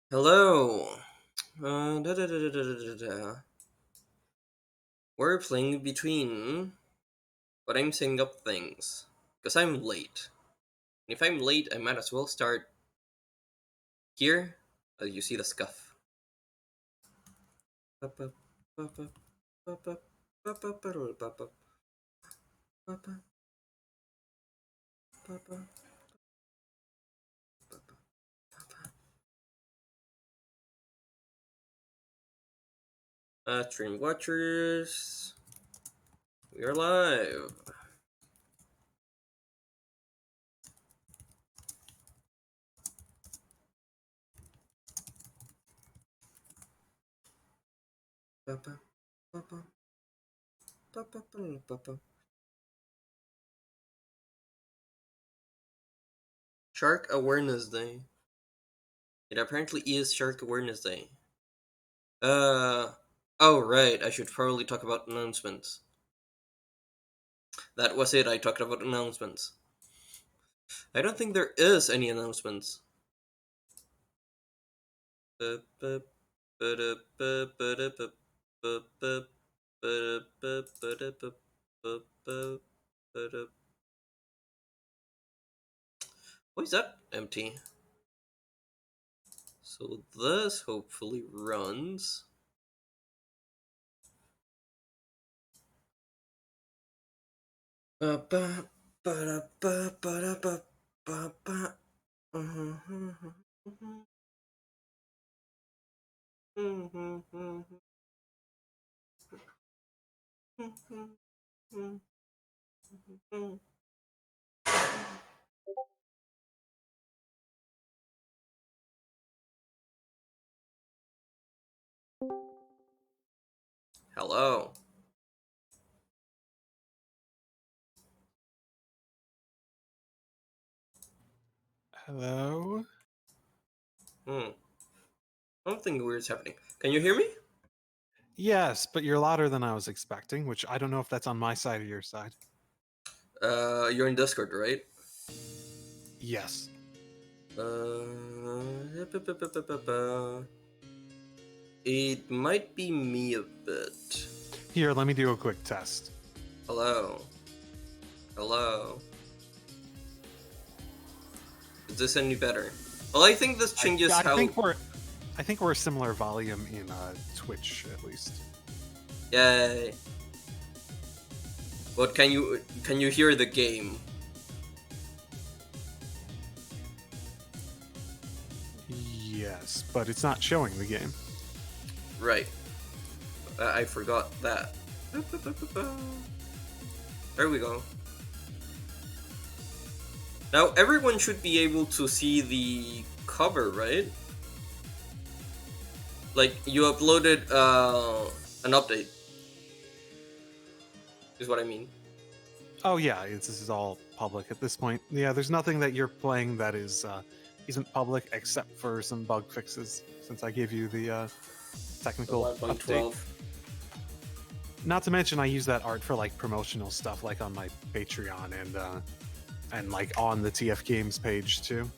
Hello. We're playing between, but I'm setting up things because I'm late. And if I'm late, I might as well start here. As you see the scuff. Stream watchers, we are live. Shark Awareness Day. It apparently is Shark Awareness Day. Uh, oh right, I should probably talk about announcements. That was it, I talked about announcements. I don't think there is any announcements. Why is that empty? So this hopefully runs. Hello. Hello? Something weird's happening. Can you hear me? Yes, but you're louder than I was expecting, which I don't know if that's on my side or your side. You're in Discord, right? Yes. It might be me a bit. Here, let me do a quick test. Hello. Hello. Is this any better? Well, I think this changes I how. think we're a similar volume in Twitch at least. Yay. But can you hear the game? Yes, but it's not showing the game. Right. I forgot that. There we go. Now everyone should be able to see the cover, right? Like you uploaded an update. Is what I mean. Oh yeah, this is all public at this point. Yeah, there's nothing that you're playing that isn't public except for some bug fixes. Since I gave you the The technical update. 1.12. Not to mention, I use that art for like promotional stuff, like on my Patreon and like on the TF Games page too.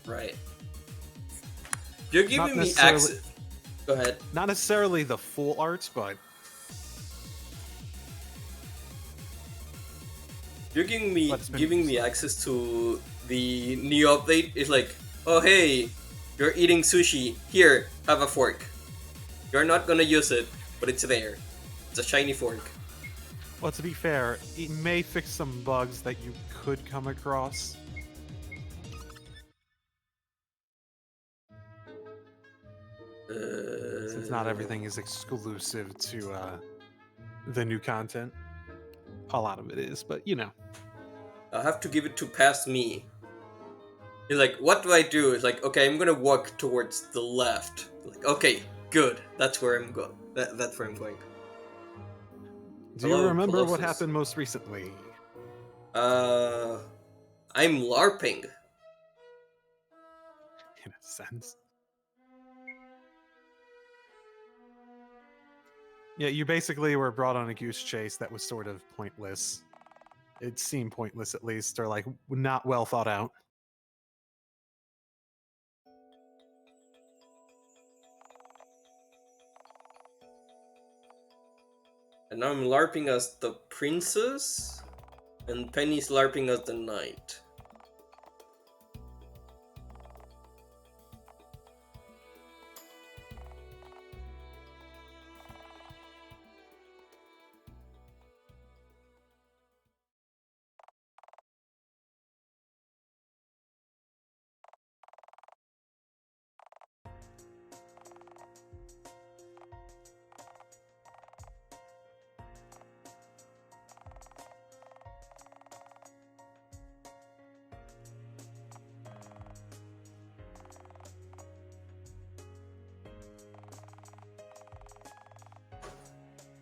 Right. You're Not giving me necessarily, access. Go ahead. not necessarily the full art, but You're giving me it's been giving me access to the new update. It's like, oh hey, you're eating sushi. Here, have a fork. You're not gonna use it, but it's there. It's a shiny fork. well, to be fair, it may fix some bugs that you could come across. Since not everything is exclusive to the new content. A lot of it is, but you know. I'll have to give it to past me. He's like, what do I do? It's like, okay, I'm gonna walk towards the left. Like, okay, good. That's where I'm going. That's where I'm going. Do you Hello, remember what Colossus. happened most recently? Uh, I'm LARPing. In a sense. Yeah, you basically were brought on a goose chase that was sort of pointless. it seemed pointless at least, or like not well thought out. And I'm LARPing as the princess, and Penny's LARPing as the knight.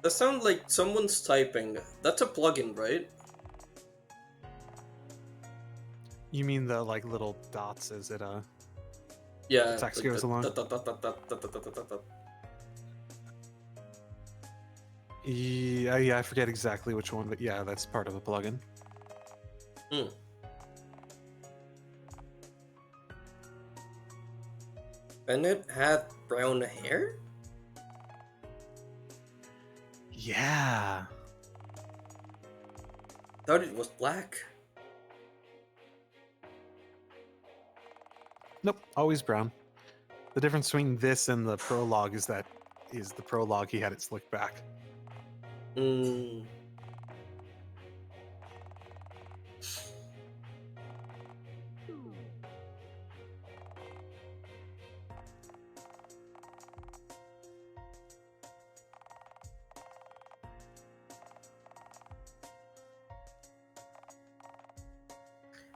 That sounds like someone's typing. That's a plugin, right? You mean the like little dots as it Yeah. the text like goes along? Yeah, I forget exactly which one, but yeah, that's part of a plugin. Hmm. Bennett had brown hair? Yeah. Thought it was black. Nope, always brown. The difference between this and the prologue is the prologue he had it slicked back. Hmm.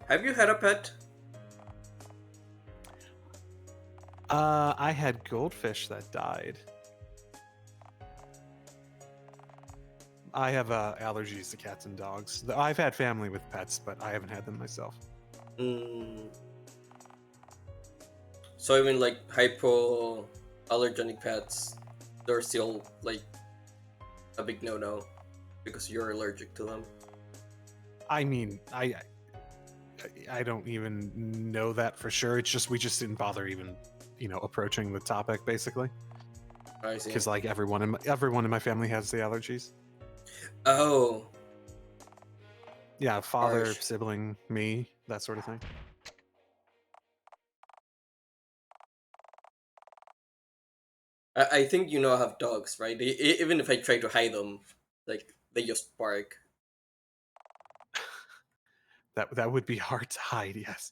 Have you had a pet? I had goldfish that died. I have allergies to cats and dogs. I've had family with pets, but I haven't had them myself. Hmm. So even like hypoallergenic pets, they're still like a big no-no because you're allergic to them. I mean, I don't even know that for sure. It's just we just didn't bother even, approaching the topic basically. I see. Because like everyone in my family has the allergies. Oh. Yeah, father, Harsh. sibling, me, that sort of thing. I think you know I have dogs, right? Even if I try to hide them, like they just bark. That would be hard to hide. Yes.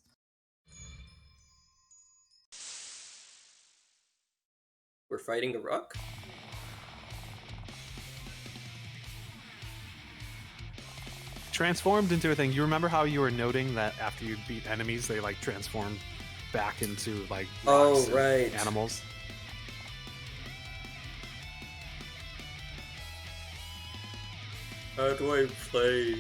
We're fighting a rock? Transformed into a thing. You remember how you were noting that after you beat enemies, they like transform back into like rocks and right. animals? How do I play?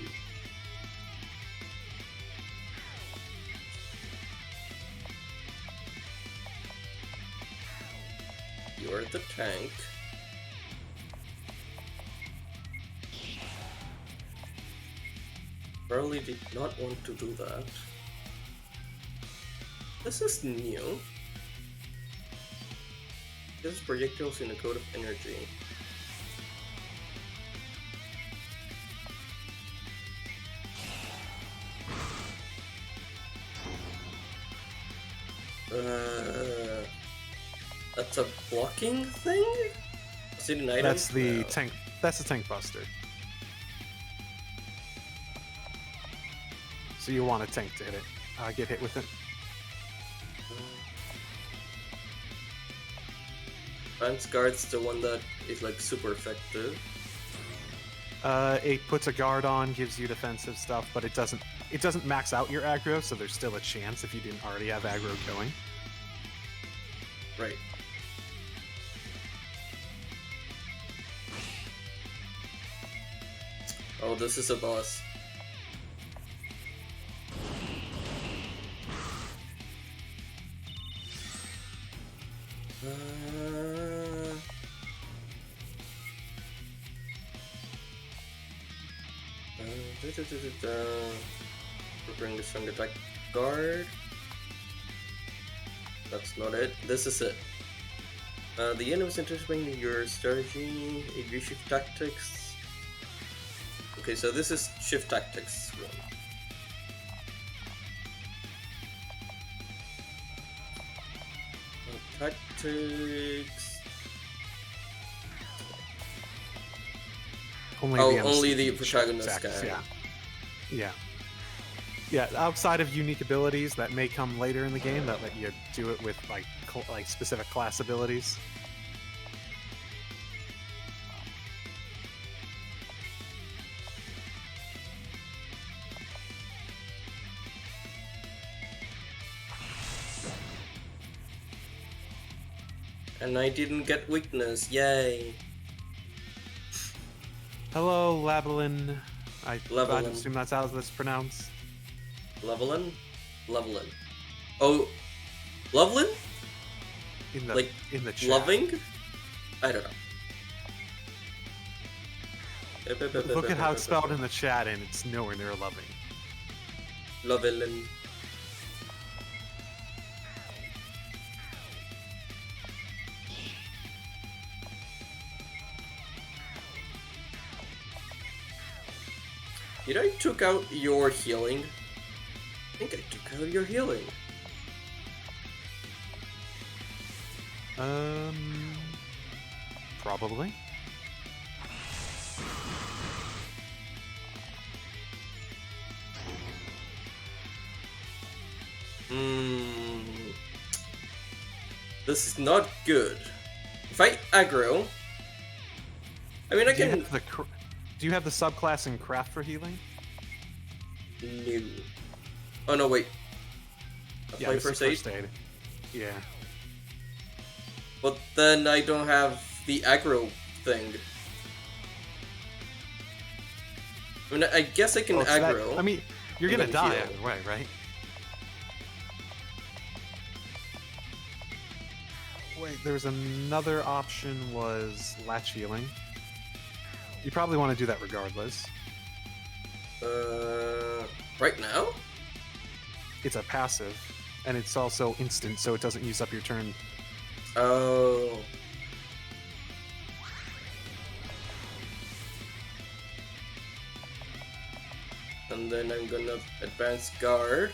You're the tank. Probably did not want to do that. This is new. This is projectiles in a code of energy. That's a blocking thing? Is it an item? That's the No. tank. That's the tank buster. So you want a tank to hit it. Get hit with it. Advanced Guard's the one that is like super effective. It puts a guard on, gives you defensive stuff, but it doesn't max out your aggro, so there's still a chance if you didn't already have aggro going. Right. Oh, this is a boss. Preparing the strong attack guard. That's not it. This is it. The enemy is anticipating your strategy, AV shift tactics. Okay, so this is shift tactics one. Tactics. Only the protagonist can. Yeah. Yeah, outside of unique abilities that may come later in the game that let you do it with like specific class abilities. And I didn't get weakness, yay! Hello, Lavalin. I Lavalin. assume that's how that's pronounced. Levelin? Levelin. Oh, Lovelin? In the chat. Loving? I don't know. Look at how it's spelled in the chat, and it's nowhere near loving. Lovelin. Did I took out your healing? I think I took out your healing. Probably. This is not good. If I aggro, I mean I can. Do you have the subclass in craft for healing? No. Oh no, wait. Apply first aid? Yeah. But then I don't have the aggro thing. I mean, I guess I can aggro. I mean, you're gonna die either way, right? Wait, there's another option was latch healing. You probably want to do that regardless. Right now? It's a passive, and it's also instant, so it doesn't use up your turn. Oh. And then I'm gonna advance guard.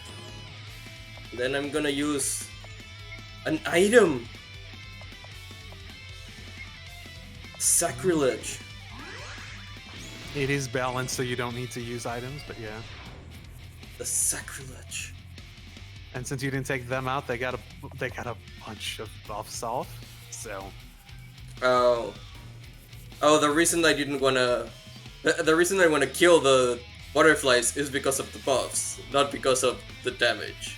Then I'm gonna use an item. Sacrilege. It is balanced, so you don't need to use items, but yeah. The sacrilege. And since you didn't take them out, they got a bunch of buffs off. So. Oh. Oh, the reason I didn't wanna, the reason I wanna kill the butterflies is because of the buffs, not because of the damage.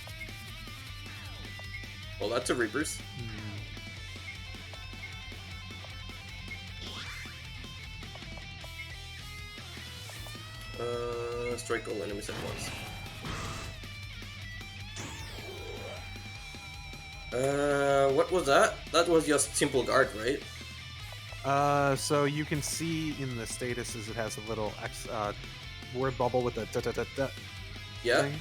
Well, that's a Reapers. Strike all enemies at once. What was that? That was just simple guard, right? So you can see in the statuses it has a little word bubble with a da-da-da-da thing,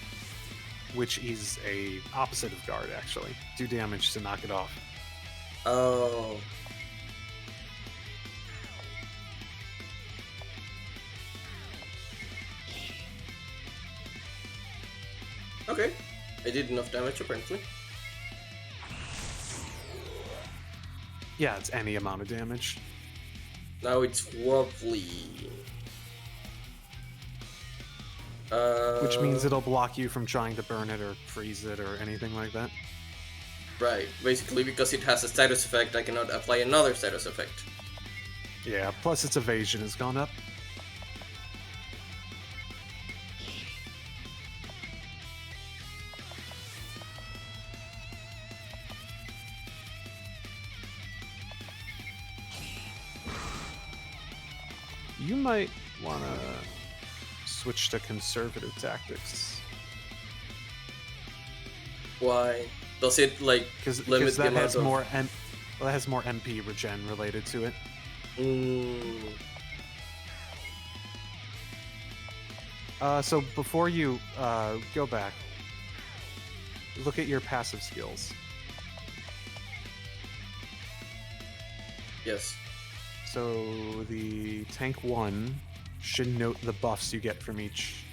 which is a opposite of guard, actually. Do damage to knock it off. Oh. Okay. I did enough damage, apparently. Yeah, it's any amount of damage. Now it's wobbly. Which means it'll block you from trying to burn it or freeze it or anything like that. Right. Basically, because it has a status effect, I cannot apply another status effect. Yeah, plus its evasion has gone up. You might want to switch to conservative tactics. Why? Does it like limit the amount of... that has more MP regen related to it. So before you go back, look at your passive skills. Yes. So the tank 1 should note the buffs you get from each.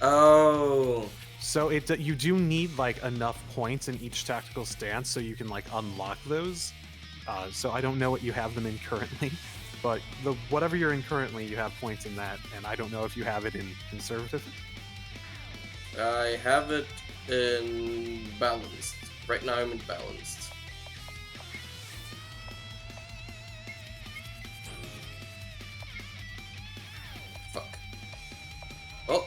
Oh. So you do need like enough points in each tactical stance so you can like unlock those. So I don't know what you have them in currently, but whatever you're in currently, you have points in that, and I don't know if you have it in conservative. I have it in balanced. Right now I'm in balanced. Fuck. Oh.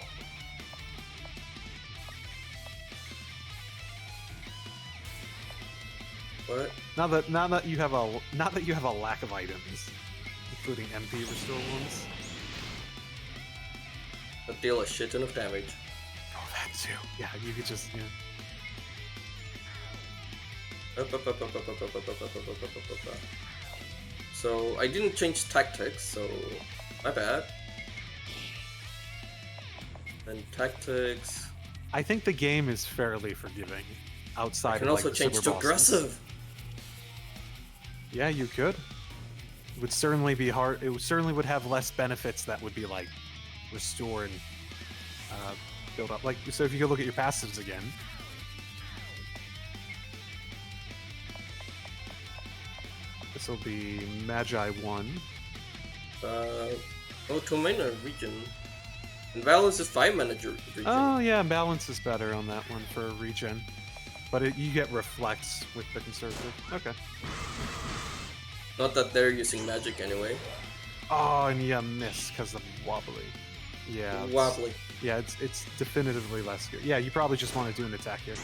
What? Not that you have a lack of items, including MP restore ones. That deal a shit ton of damage. Oh, that too. Yeah, you could just So I didn't change tactics, so my bad. And tactics. I think the game is fairly forgiving. Outside I can of also like, the change super to bosses. aggressive. Yeah, you could. It would certainly be hard. It certainly would have less benefits that would be like restore and build up. Like, so if you could look at your passives again. This will be Magi 1. Oh, 2 mana region. And balance is 5 mana region. Oh yeah, balance is better on that one for regen. But you get reflects with the conservative. Okay. Not that they're using magic anyway. Oh, and yeah, miss because of wobbly. Yeah. Wobbly. Yeah, it's definitively less good. Yeah, you probably just want to do an attack here.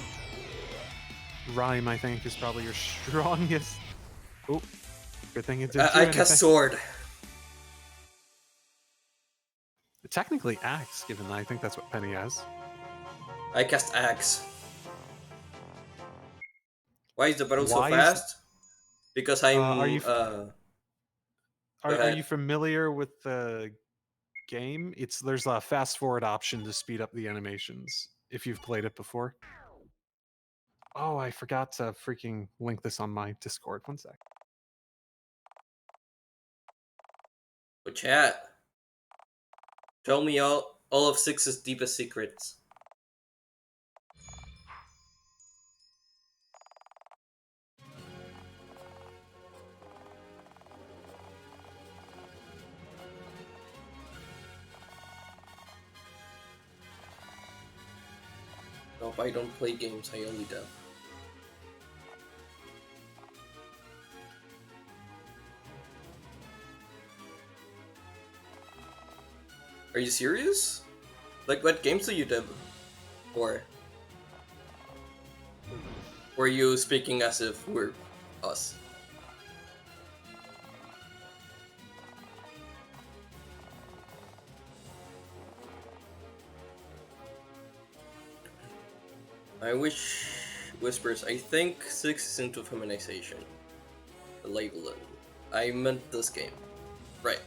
Rhyme, I think, is probably your strongest. Oh, good thing it didn't do I anything. cast sword. Technically axe, given that I think that's what Penny has. I cast axe. Why is the battle so Why is- fast? Because I'm. are you Go are you ahead. familiar with the game? There's a fast forward option to speed up the animations if you've played it before. Oh, I forgot to freaking link this on my Discord. One sec. Oh, chat. Tell me all of Six's deepest secrets. Nope, I don't play games, I only dub. Are you serious? Like, what games do you dub? Or were you speaking as if we're us? I wish whispers. I think 6 is into feminization. The labeling. I meant this game. Right.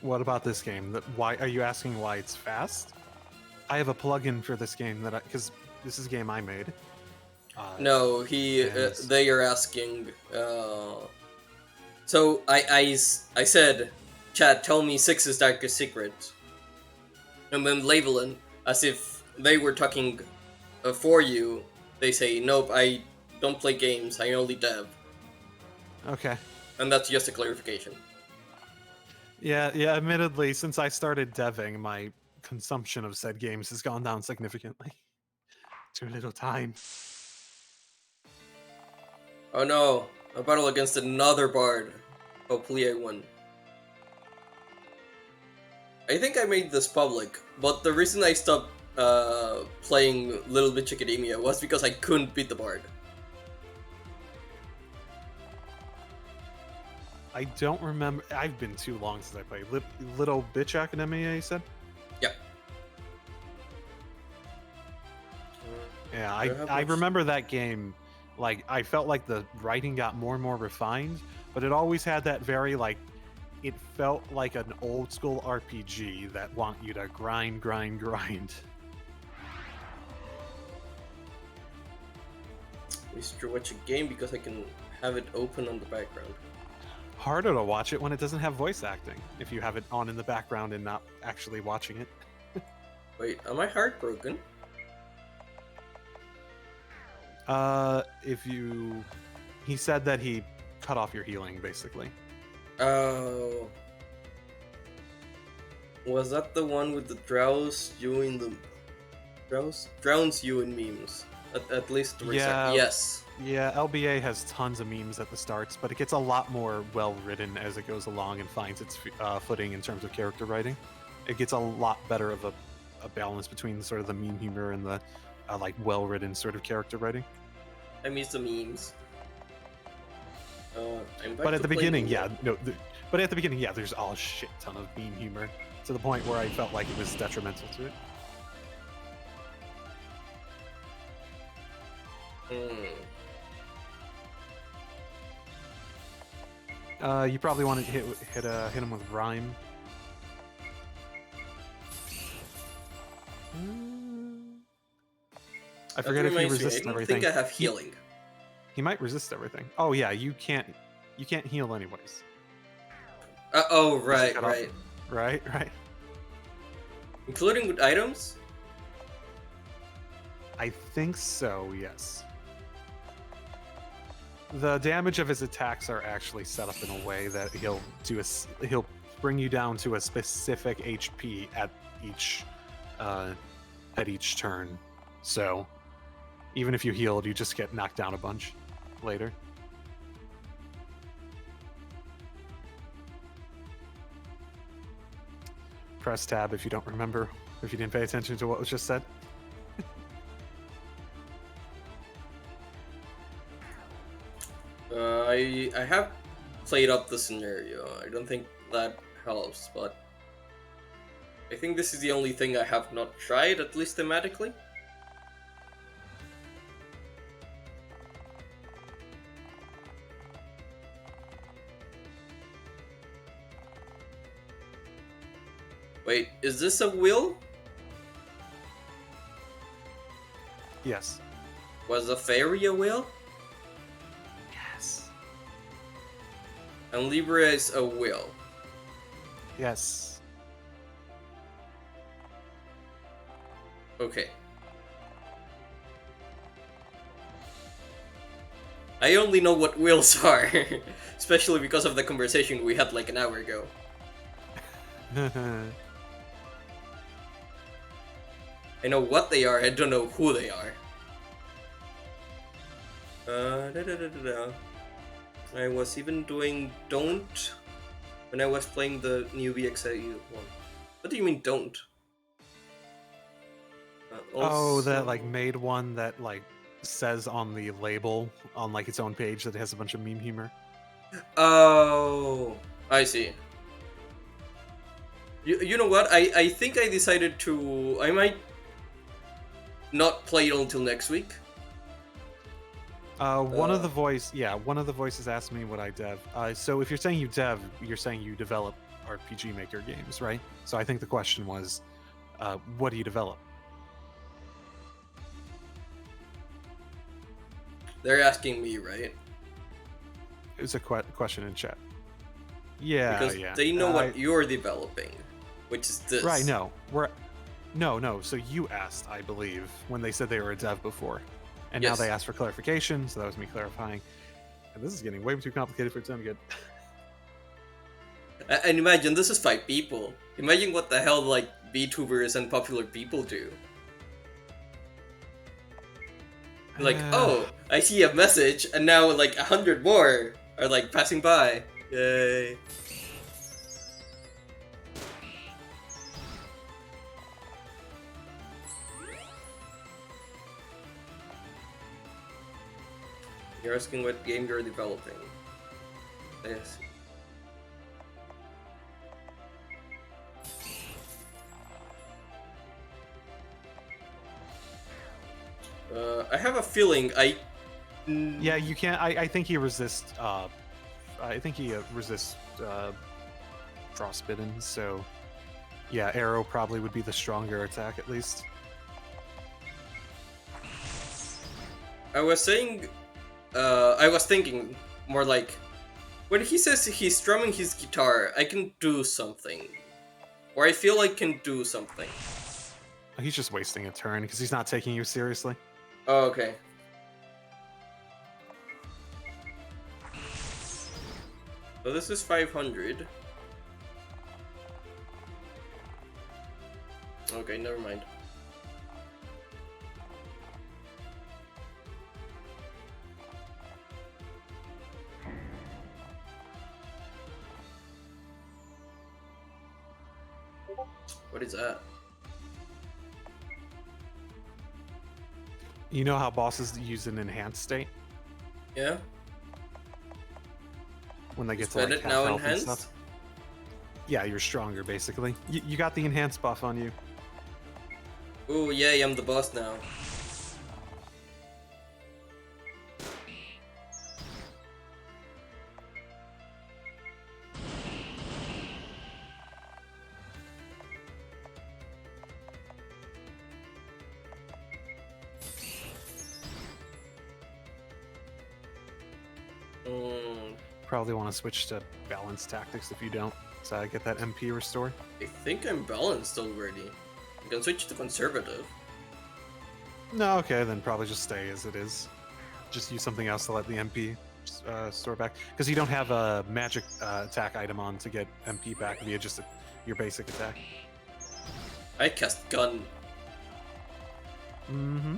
What about this game? Why are you asking why it's fast? I have a plugin for this game because this is a game I made. No, they are asking. So I said, Chad, tell me 6's darkest secret. And then labeling, as if they were talking for you, they say, nope, I don't play games, I only dev. Okay. And that's just a clarification. Yeah, admittedly, since I started deving, my consumption of said games has gone down significantly. Too little time. Oh no, a battle against another bard. Hopefully I win. I think I made this public, but the reason I stopped playing Little Bitch Academia was because I couldn't beat the bard. I don't remember. I've been too long since I played. Little Bitch Academia, you said? Yep. Yeah, I remember that game. Like, I felt like the writing got more and more refined, but it always had that very, like, it felt like an old school RPG that want you to grind. We should watch a game because I can have it open on the background. Harder to watch it when it doesn't have voice acting, if you have it on in the background and not actually watching it. Wait, am I heartbroken? He said that he cut off your healing, basically. Oh. Was that the one with the drowns you in the... Drowns you in memes? At least the Yeah. Yes. Yeah, LBA has tons of memes at the starts, but it gets a lot more well-written as it goes along and finds its footing in terms of character writing. It gets a lot better of a balance between sort of the meme humor and the like well-written sort of character writing. I miss the memes. But at the beginning, there's a shit ton of meme humor to the point where I felt like it was detrimental to it. You probably want to hit him with rhyme. I forget if he resists everything. I think I have healing. He might resist everything. Oh yeah, you can't heal anyways. Oh right. Right. Including with items? I think so, yes. The damage of his attacks are actually set up in a way that he'll bring you down to a specific HP at each turn. So even if you healed, you just get knocked down a bunch later. Press tab if you don't remember, if you didn't pay attention to what was just said. I have played up the scenario. I don't think that helps, but I think this is the only thing I have not tried, at least thematically. Wait, is this a will? Yes. Was a fairy a will? Yes. And Libra is a will. Yes. Okay. I only know what wills are, especially because of the conversation we had like an hour ago. I know what they are, I don't know who they are. I was even doing don't when I was playing the new VXA one. What do you mean don't? That like made one that like says on the label on like its own page that it has a bunch of meme humor. Oh, I see. You know what? I think I decided to... I might not play it until next week. One of the voices asked me what I dev. So if you're saying you dev, you're saying you develop RPG Maker games, right? So I think the question was, what do you develop? They're asking me, right? It's a question in chat. Yeah, because they know what you're developing, which is this. Right, no. So you asked, I believe, when they said they were a dev before. And yes. Now they asked for clarification, so that was me clarifying. And this is getting way too complicated for it to sound good. And imagine, this is 5 people. Imagine what the hell, like, VTubers and popular people do. Like, oh, I see a message, and now, like, 100 more are, like, passing by. Yay. You're asking what game you're developing. Yes. I have a feeling Yeah, you can't. I think he resists. I think he resists frostbitten, so yeah, arrow probably would be the stronger attack at least. I was thinking more like, when he says he's strumming his guitar, I can do something. Or I feel I can do something. He's just wasting a turn because he's not taking you seriously. Oh, okay. So this is 500. Okay, never mind. What is that? You know how bosses use an enhanced state? Yeah? When they get to Spell like it half now health and enhanced? stuff. Yeah, you're stronger basically. You got the enhanced buff on you. Ooh, yay, I'm the boss now. Probably want to switch to balanced tactics if you don't, so I get that MP restore. I think I'm balanced already. I can switch to conservative. No, okay, then probably just stay as it is. Just use something else to let the MP store back, because you don't have a magic attack item on to get MP back via just your basic attack. I cast gun. Mm-hmm.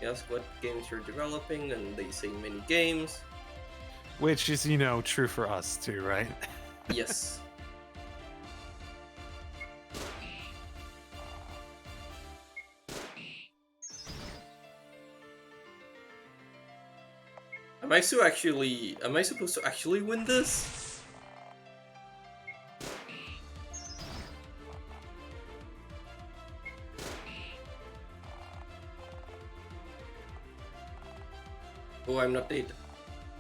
Ask what games you're developing, and they say many games. Which is, true for us too, right? Yes. Am I supposed to actually win this? Oh, I'm not dead.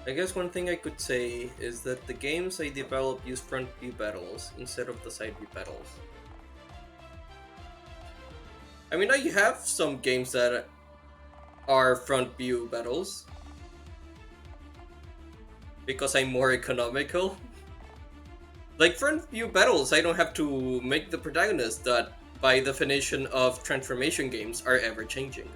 I guess one thing I could say is that the games I develop use front view battles instead of the side view battles. I mean, I have some games that are front view battles because I'm more economical. Like front view battles, I don't have to make the protagonist that, by definition of transformation games, are ever changing.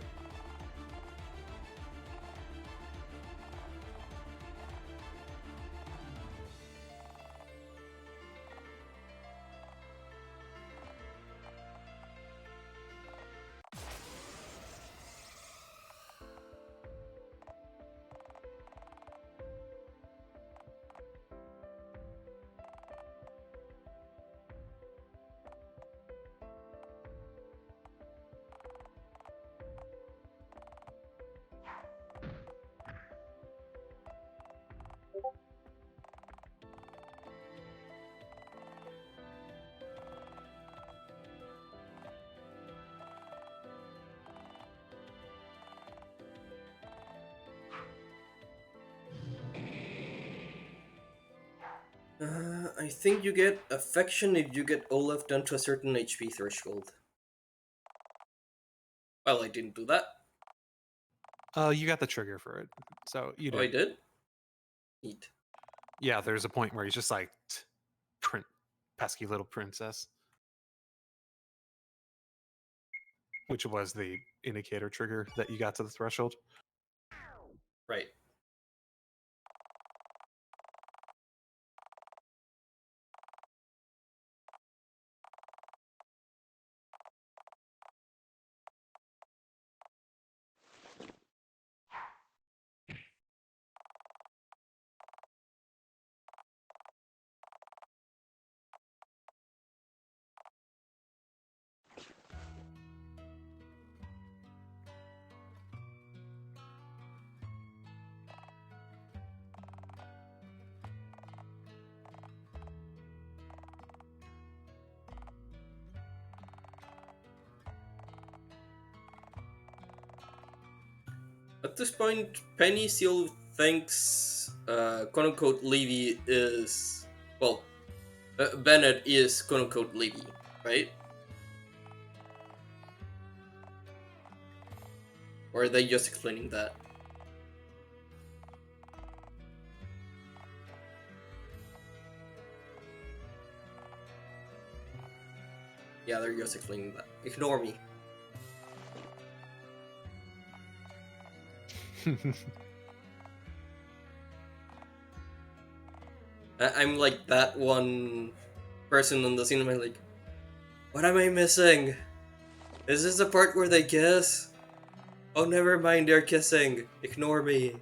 I think you get affection if you get Olaf down to a certain HP threshold. Well, I didn't do that. You got the trigger for it, so you did. Oh, I did? Neat. Yeah, there's a point where he's just like, pesky little princess. Which was the indicator trigger that you got to the threshold. Right. At this point, Penny still thinks, quote unquote, Levy is. Well, Bennett is quote unquote Levy, right? Or are they just explaining that? Yeah, they're just explaining that. Ignore me. I'm like that one person in the cinema, like, what am I missing? Is this the part where they kiss? Oh, never mind, they're kissing. Ignore me.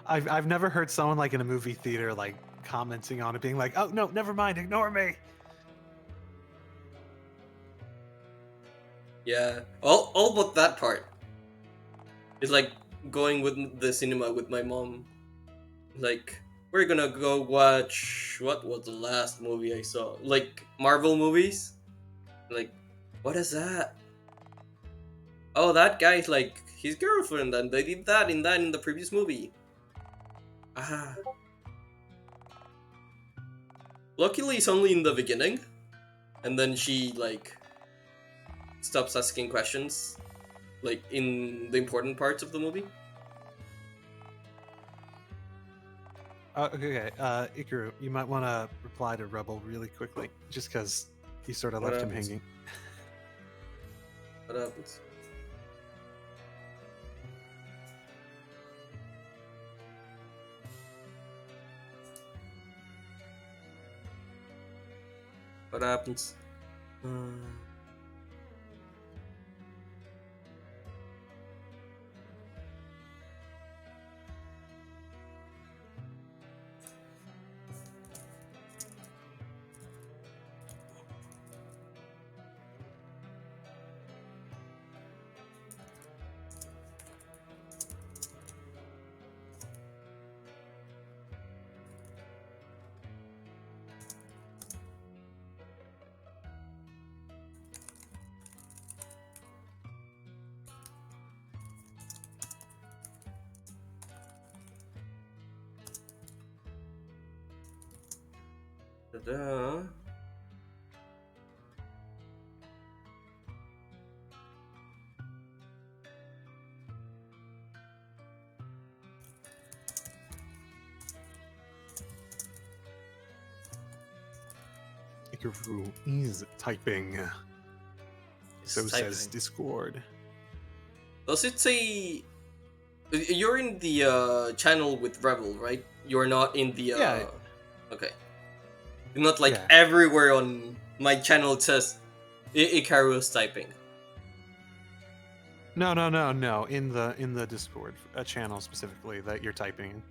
I've never heard someone like in a movie theater like commenting on it, being like, "Oh no, never mind, ignore me." Yeah, all but that part. It's like going with the cinema with my mom. Like, we're gonna go watch, what was the last movie I saw? Like, Marvel movies? Like, what is that? Oh, that guy's like his girlfriend, and they did that in the previous movie. Ah. Luckily, it's only in the beginning, and then she like stops asking questions, like in the important parts of the movie. Okay, Icarue, you might want to reply to Rebel really quickly, just because you sort of What left him happens? hanging. What happens? What happens? Ta-da. Icarue is typing. So says Discord. Does it say you're in the channel with Rebel, right? You're not in the Yeah. Okay. You're not like Yeah. everywhere on my channel it says Icarus typing. No. In the Discord channel specifically that you're typing.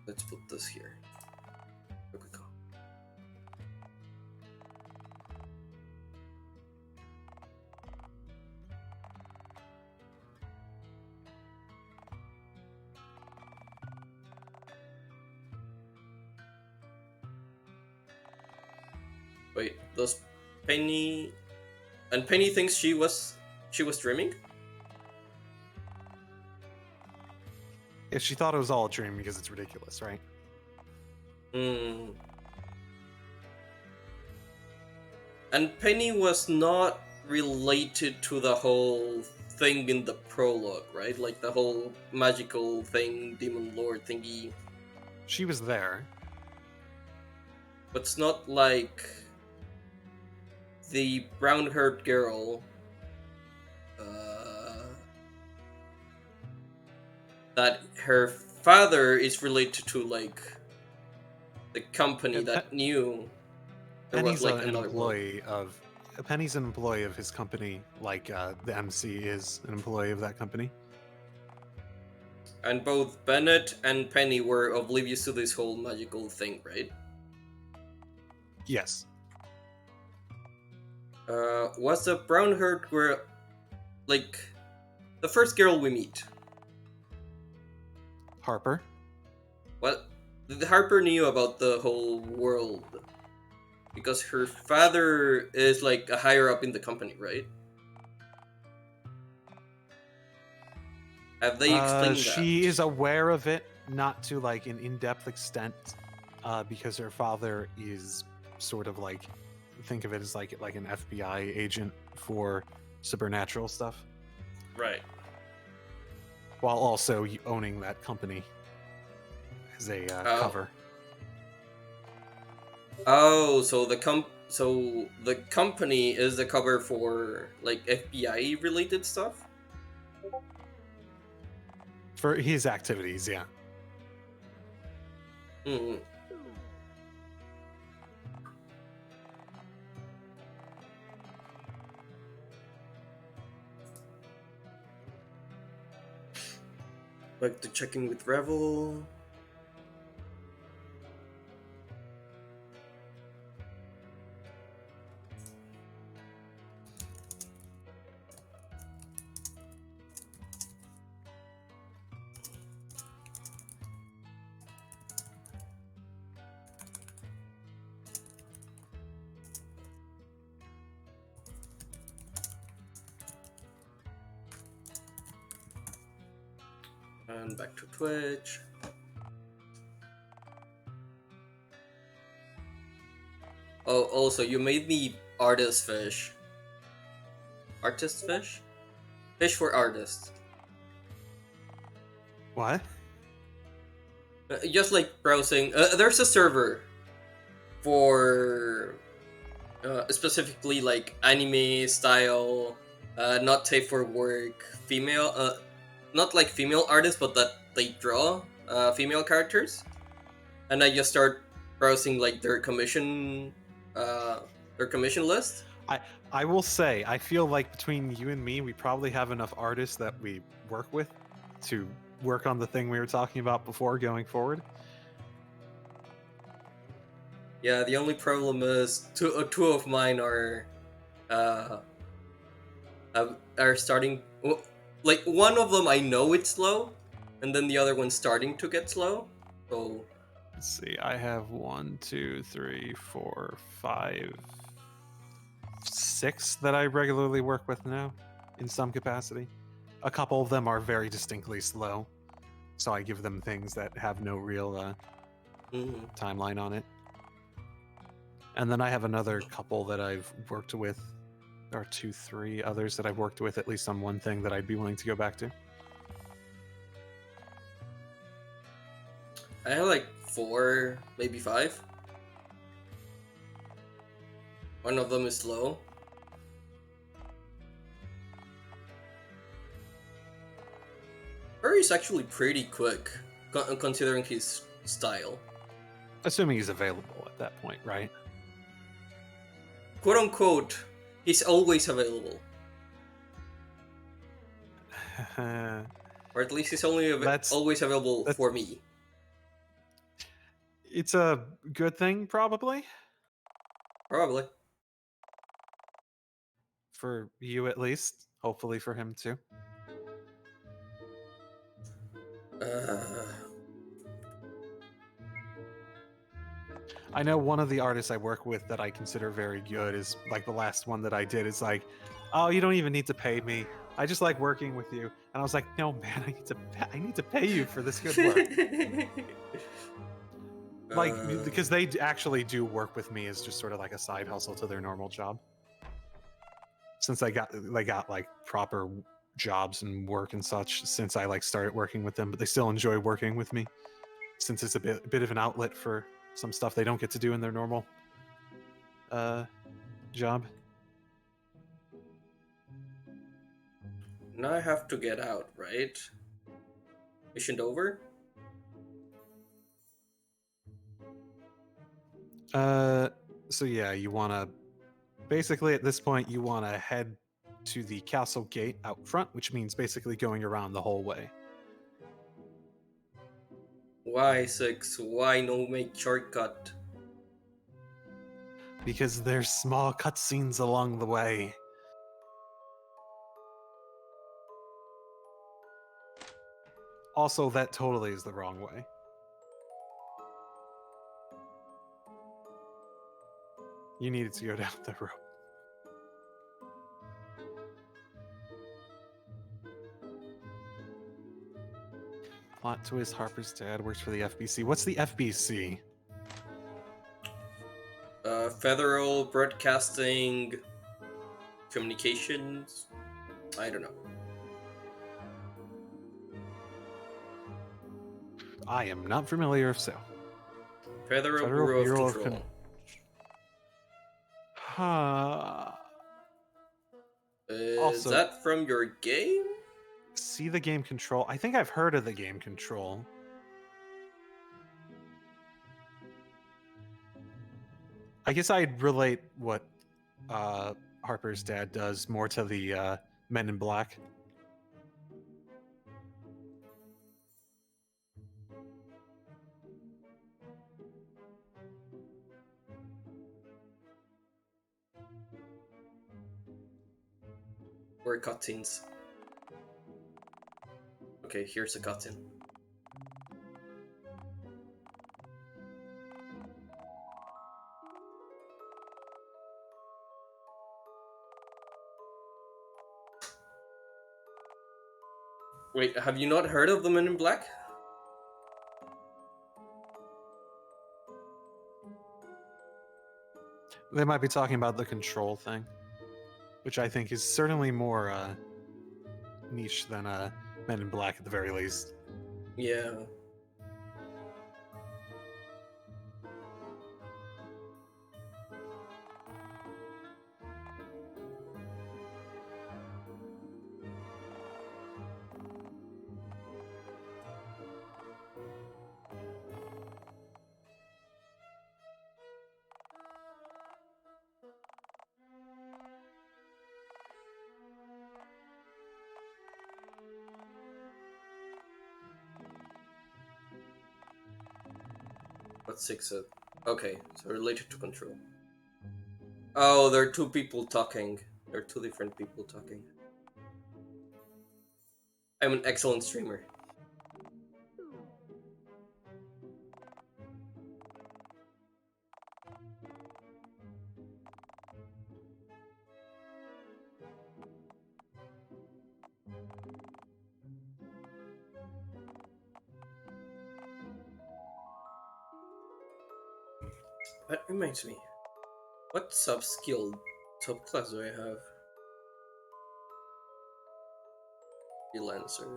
Let's put this here. Here we go. Wait, does Penny and Penny thinks she was dreaming? If she thought it was all a dream because it's ridiculous, right? Hmm. And Penny was not related to the whole thing in the prologue, right? Like the whole magical thing, demon lord thingy. She was there. But it's not like the brown-haired girl that her father is related to, like the company that knew there was Penny's like an another employee of Penny's an employee of his company, like the MC is an employee of that company. And both Bennett and Penny were oblivious to this whole magical thing, right? Yes. Was the brown-haired girl like the first girl we meet? Harper? Well, Harper knew about the whole world because her father is like a higher up in the company, right? Have they explained She that? is aware of it, not to like an in-depth extent, because her father is sort of like, think of it as like an FBI agent for supernatural stuff, Right. while also owning that company as a cover. Oh, so the company is the cover for like FBI related stuff? For his activities, yeah. Hmm. Like the checking with Revel. And back to Twitch. Oh, also, you made me artist fish. Artist fish? Fish for artists. What? Just like browsing. There's a server for specifically like anime style, not safe for work, female, not like female artists, but that they draw female characters. And I just start browsing like their commission list. I will say, I feel like between you and me, we probably have enough artists that we work with to work on the thing we were talking about before going forward. Yeah, the only problem is two of mine uh, are starting. Like one of them, I know it's slow, and then the other one's starting to get slow. So Let's see, I have 1, 2, 3, 4, 5, 6 that I regularly work with now in some capacity. A couple of them are very distinctly slow, so I give them things that have no real timeline on it. And then I have another couple that I've worked with, or 2, 3 others that I've worked with at least on one thing that I'd be willing to go back to. I have like 4, maybe 5. One of them is slow. Barry's actually pretty quick, considering his style. Assuming he's available at that point, right? Quote unquote, he's always available. Or at least he's only always available for me. It's a good thing, probably. Probably. For you, at least. Hopefully for him, too. I know one of the artists I work with that I consider very good is like the last one that I did is like, oh, you don't even need to pay me. I just like working with you. And I was like, no, man, I need to pay you for this good work. Like, because they actually do work with me as just sort of like a side hustle to their normal job. Since they got like proper jobs and work and such since I like started working with them, but they still enjoy working with me since it's a bit of an outlet for some stuff they don't get to do in their normal job. Now I have to get out, right? Mission over? So yeah, you wanna Basically, at this point, you want to head to the castle gate out front, which means basically going around the whole way. Why 6? Why no make shortcut? Because there's small cutscenes along the way. Also, that totally is the wrong way. You needed to go down the road. Plot twist, Harper's dad works for the FBC. What's the FBC? Federal Broadcasting Communications. I don't know. I am not familiar if so. Federal Bureau of Control. Is Also, that from your game? See the game Control? I think I've heard of the game Control. I guess I'd relate what Harper's dad does more to the Men in Black. Or cutscenes? Okay, here's a cutscene. Wait, have you not heard of the Men in Black? They might be talking about the Control thing, which I think is certainly more niche than Men in Black at the very least. Yeah. What's 6 said? Okay, so related to Control. Oh, there are two people talking. There are two different people talking. I'm an excellent streamer. That reminds me. What sub-skill, sub-class do I have? Freelancer.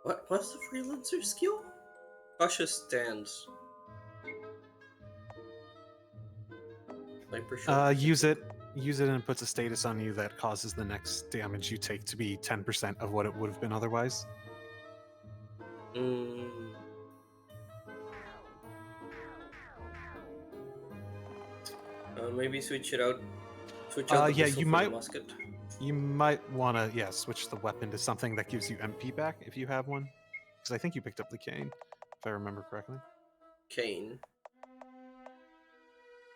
What's the freelancer skill? Cautious stance. Use it and it puts a status on you that causes the next damage you take to be 10% of what it would have been otherwise. Maybe switch it out. Switch out the pistol for the musket. You might want to, switch the weapon to something that gives you MP back if you have one. Because I think you picked up the cane, if I remember correctly. Cane.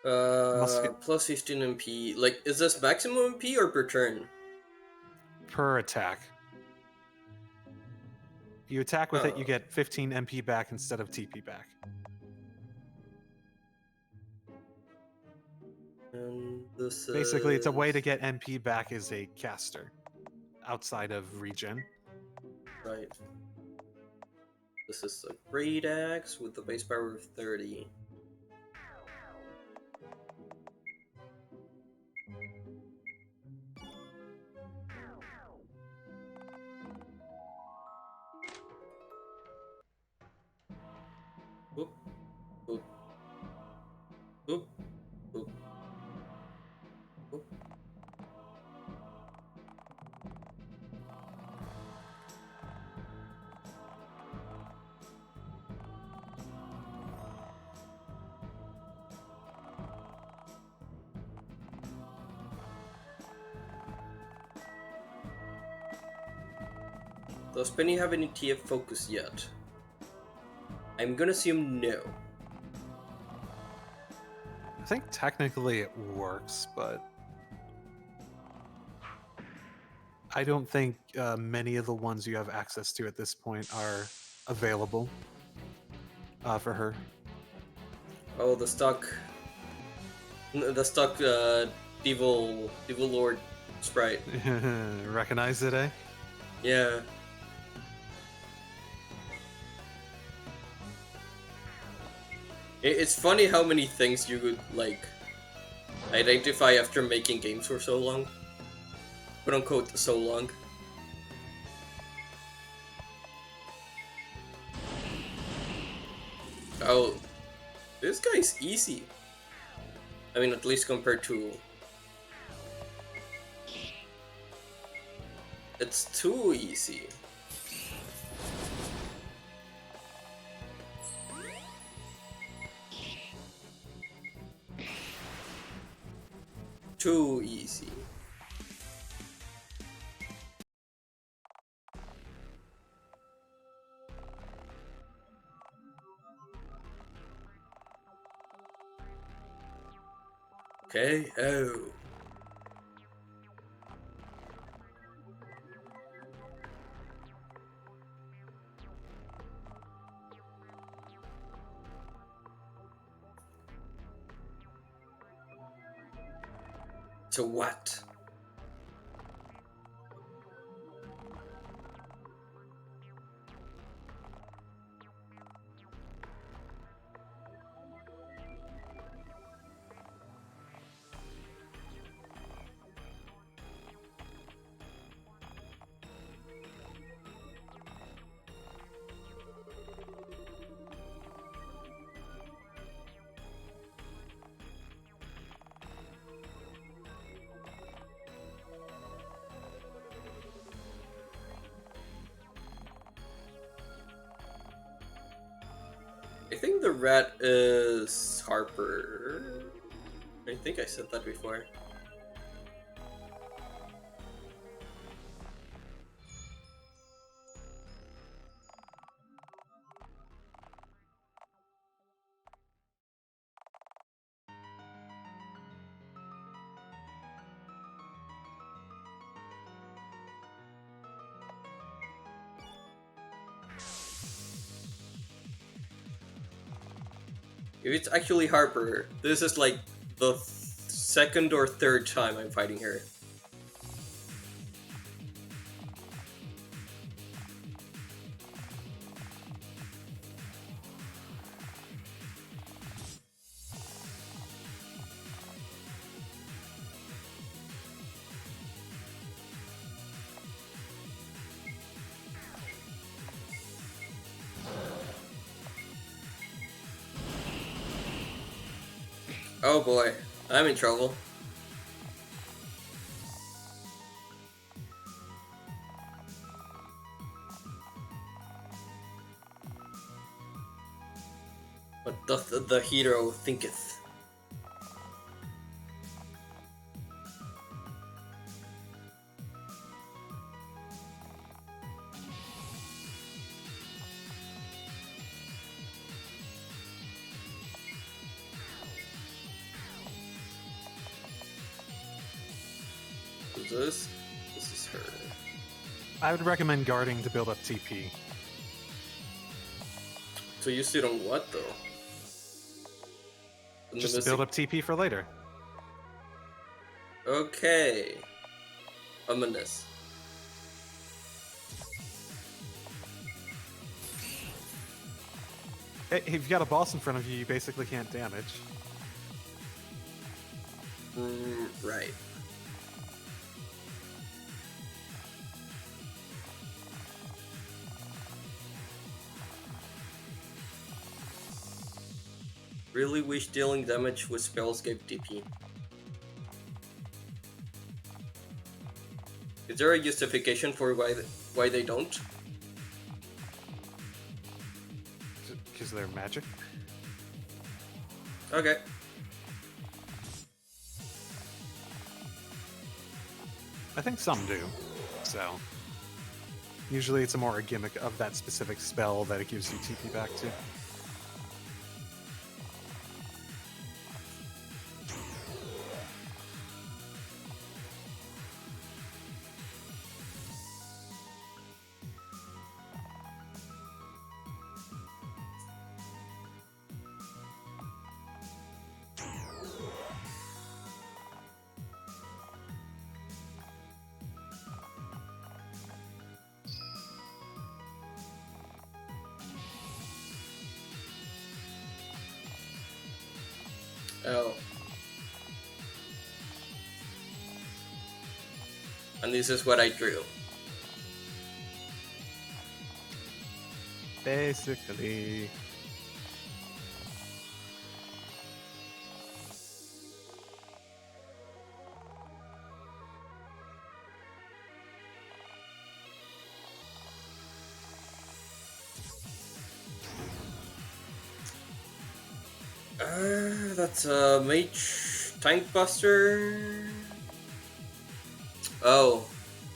Plus 15 MP. Like, is this maximum MP or per turn? Per attack. You attack with it, you get 15 MP back instead of TP back. And this Basically, it's a way to get MP back as a caster outside of regen. Right. This is a great axe with the base power of 30. Oop. Oop. Oop. Oop. Oop. Does Penny have any TF focus yet? I'm gonna assume no. I think technically it works, but I don't think many of the ones you have access to at this point are available for her. Oh, the stock Devil Lord sprite. Recognize it, eh? Yeah. It's funny how many things you could, like, identify after making games for so long. Quote unquote, so long. Oh, this guy's easy. I mean, at least compared to... It's too easy. Too easy. Okay, oh. To what? I think the rat is Harper. I think I said that before. If it's actually Harper, this is like the second or third time I'm fighting her. Oh boy, I'm in trouble. What doth the hero thinketh? Who's this? This is her. I would recommend guarding to build up TP. So you sit on what though? Just build up TP for later. Okay. Ominous. Hey, if you've got a boss in front of you, you basically can't damage. Right. Really wish dealing damage with spells gave DP. Is there a justification for why they don't? Because they're magic. Okay. I think some do. So Usually it's more a gimmick of that specific spell that it gives you TP back to. Oh. And this is what I drew. Basically. That's a mage tank buster. Oh,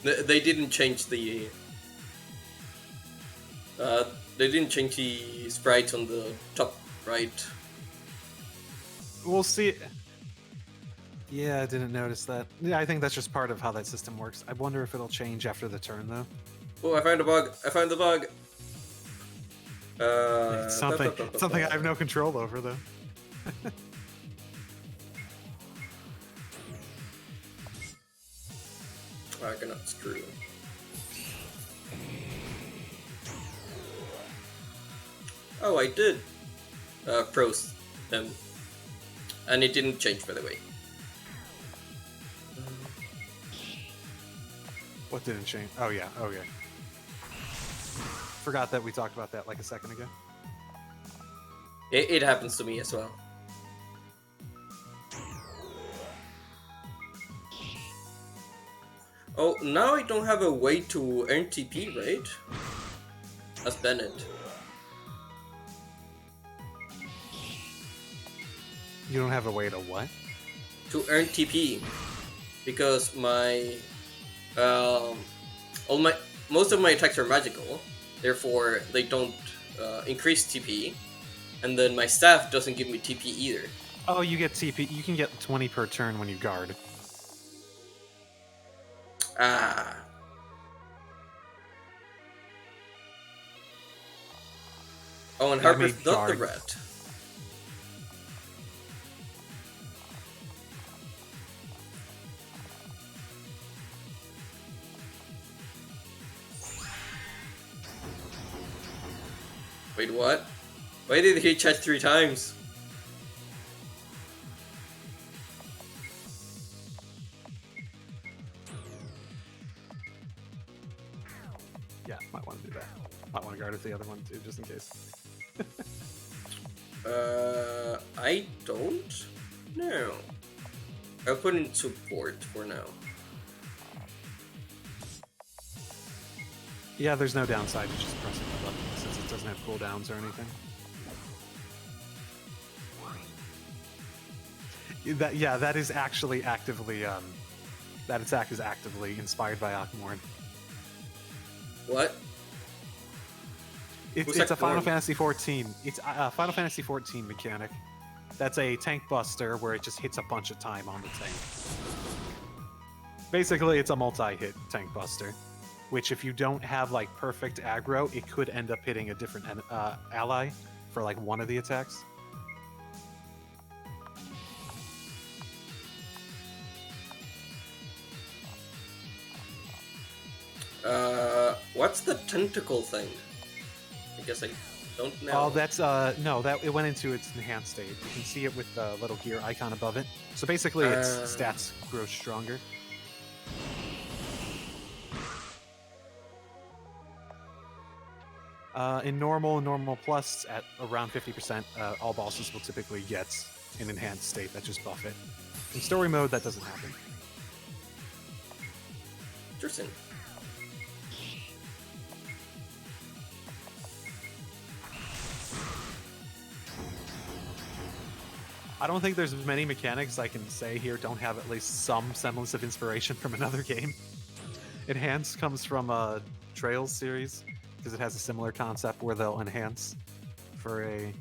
they didn't change the. They didn't change the sprites on the top right. We'll see. Yeah, I didn't notice that. Yeah, I think that's just part of how that system works. I wonder if it'll change after the turn, though. Oh, I found a bug. I found the bug. It's something I have no control over, though. I cannot screw. Oh, I did. Pros them. And it didn't change, by the way. What didn't change? Oh, yeah. Okay. Forgot that we talked about that like a second ago. It happens to me as well. Oh, now I don't have a way to earn TP, right? As Bennett. You don't have a way to what? To earn TP, because my most of my attacks are magical, therefore they don't increase TP, and then my staff doesn't give me TP either. Oh, you get TP. You can get 20 per turn when you guard. Ah. Oh, and Harper's not the rat. Wait, what? Why did he charge 3 times? Yeah, might want to do that. Might want to guard with the other one too, just in case. I don't know. I'll put in support for now. Yeah, there's no downside to just pressing the button since it doesn't have cooldowns or anything. That is actually actively that attack is actively inspired by Akmorn. What? It's a Final Fantasy 14. It's a Final Fantasy 14 mechanic. That's a tank buster where it just hits a bunch of time on the tank. Basically, it's a multi-hit tank buster, which if you don't have like perfect aggro, it could end up hitting a different ally for like one of the attacks. What's the tentacle thing? I guess I don't know. Oh, that's no, that it went into its enhanced state. You can see it with the little gear icon above it. So basically, its stats grow stronger. In normal plus, at around 50%, all bosses will typically get an enhanced state that just buff it. In story mode, that doesn't happen. Interesting. I don't think there's many mechanics I can say here don't have at least some semblance of inspiration from another game. Enhance comes from a Trails series because it has a similar concept where they'll enhance for a.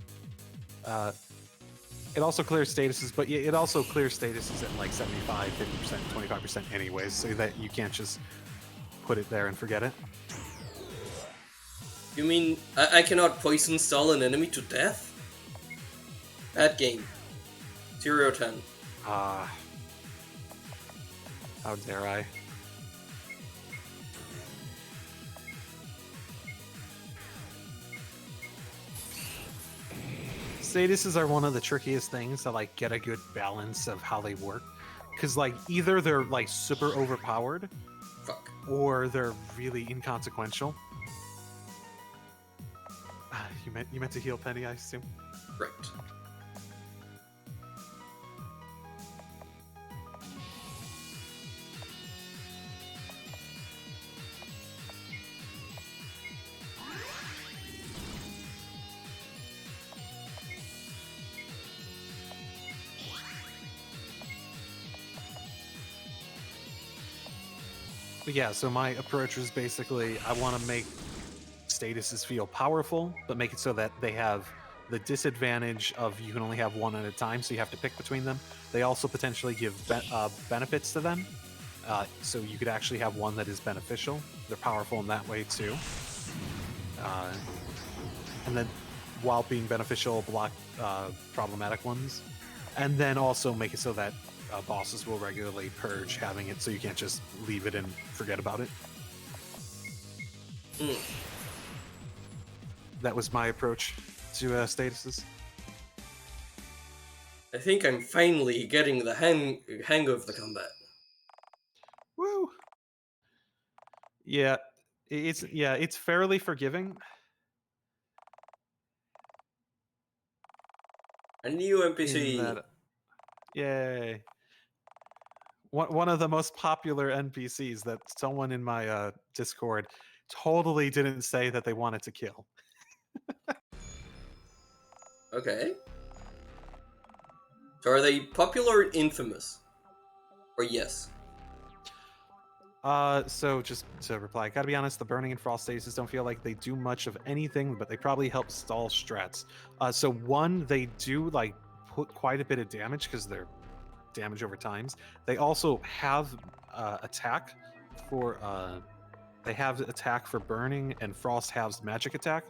It also clears statuses, but it also clears statuses at like 75, 50%, 25% anyways, so that you can't just put it there and forget it. You mean I cannot poison stall an enemy to death? That game. 0/10. How dare I? Statuses are one of the trickiest things to like get a good balance of how they work, because like either they're like super overpowered, Fuck, or they're really inconsequential. You meant to heal Penny, I assume. right. But yeah, so my approach was basically I want to make statuses feel powerful, but make it so that they have the disadvantage of you can only have one at a time, so you have to pick between them. They also potentially give benefits to them, so you could actually have one that is beneficial. They're powerful in that way too. And then while being beneficial, block problematic ones. And then also make it so that bosses will regularly purge having it, so you can't just leave it and forget about it. That was my approach to statuses. I think I'm finally getting the hang of the combat. Woo! Yeah, it's fairly forgiving. A new NPC. That, yay! One of the most popular NPCs that someone in my Discord totally didn't say that they wanted to kill. Okay. So are they popular or infamous? Or yes? So just to reply, gotta be honest, the Burning and Frost stages don't feel like they do much of anything, but they probably help stall strats. So one, they do like put quite a bit of damage because they're damage over times. They also have attack for they have attack for burning, and Frost has magic attack.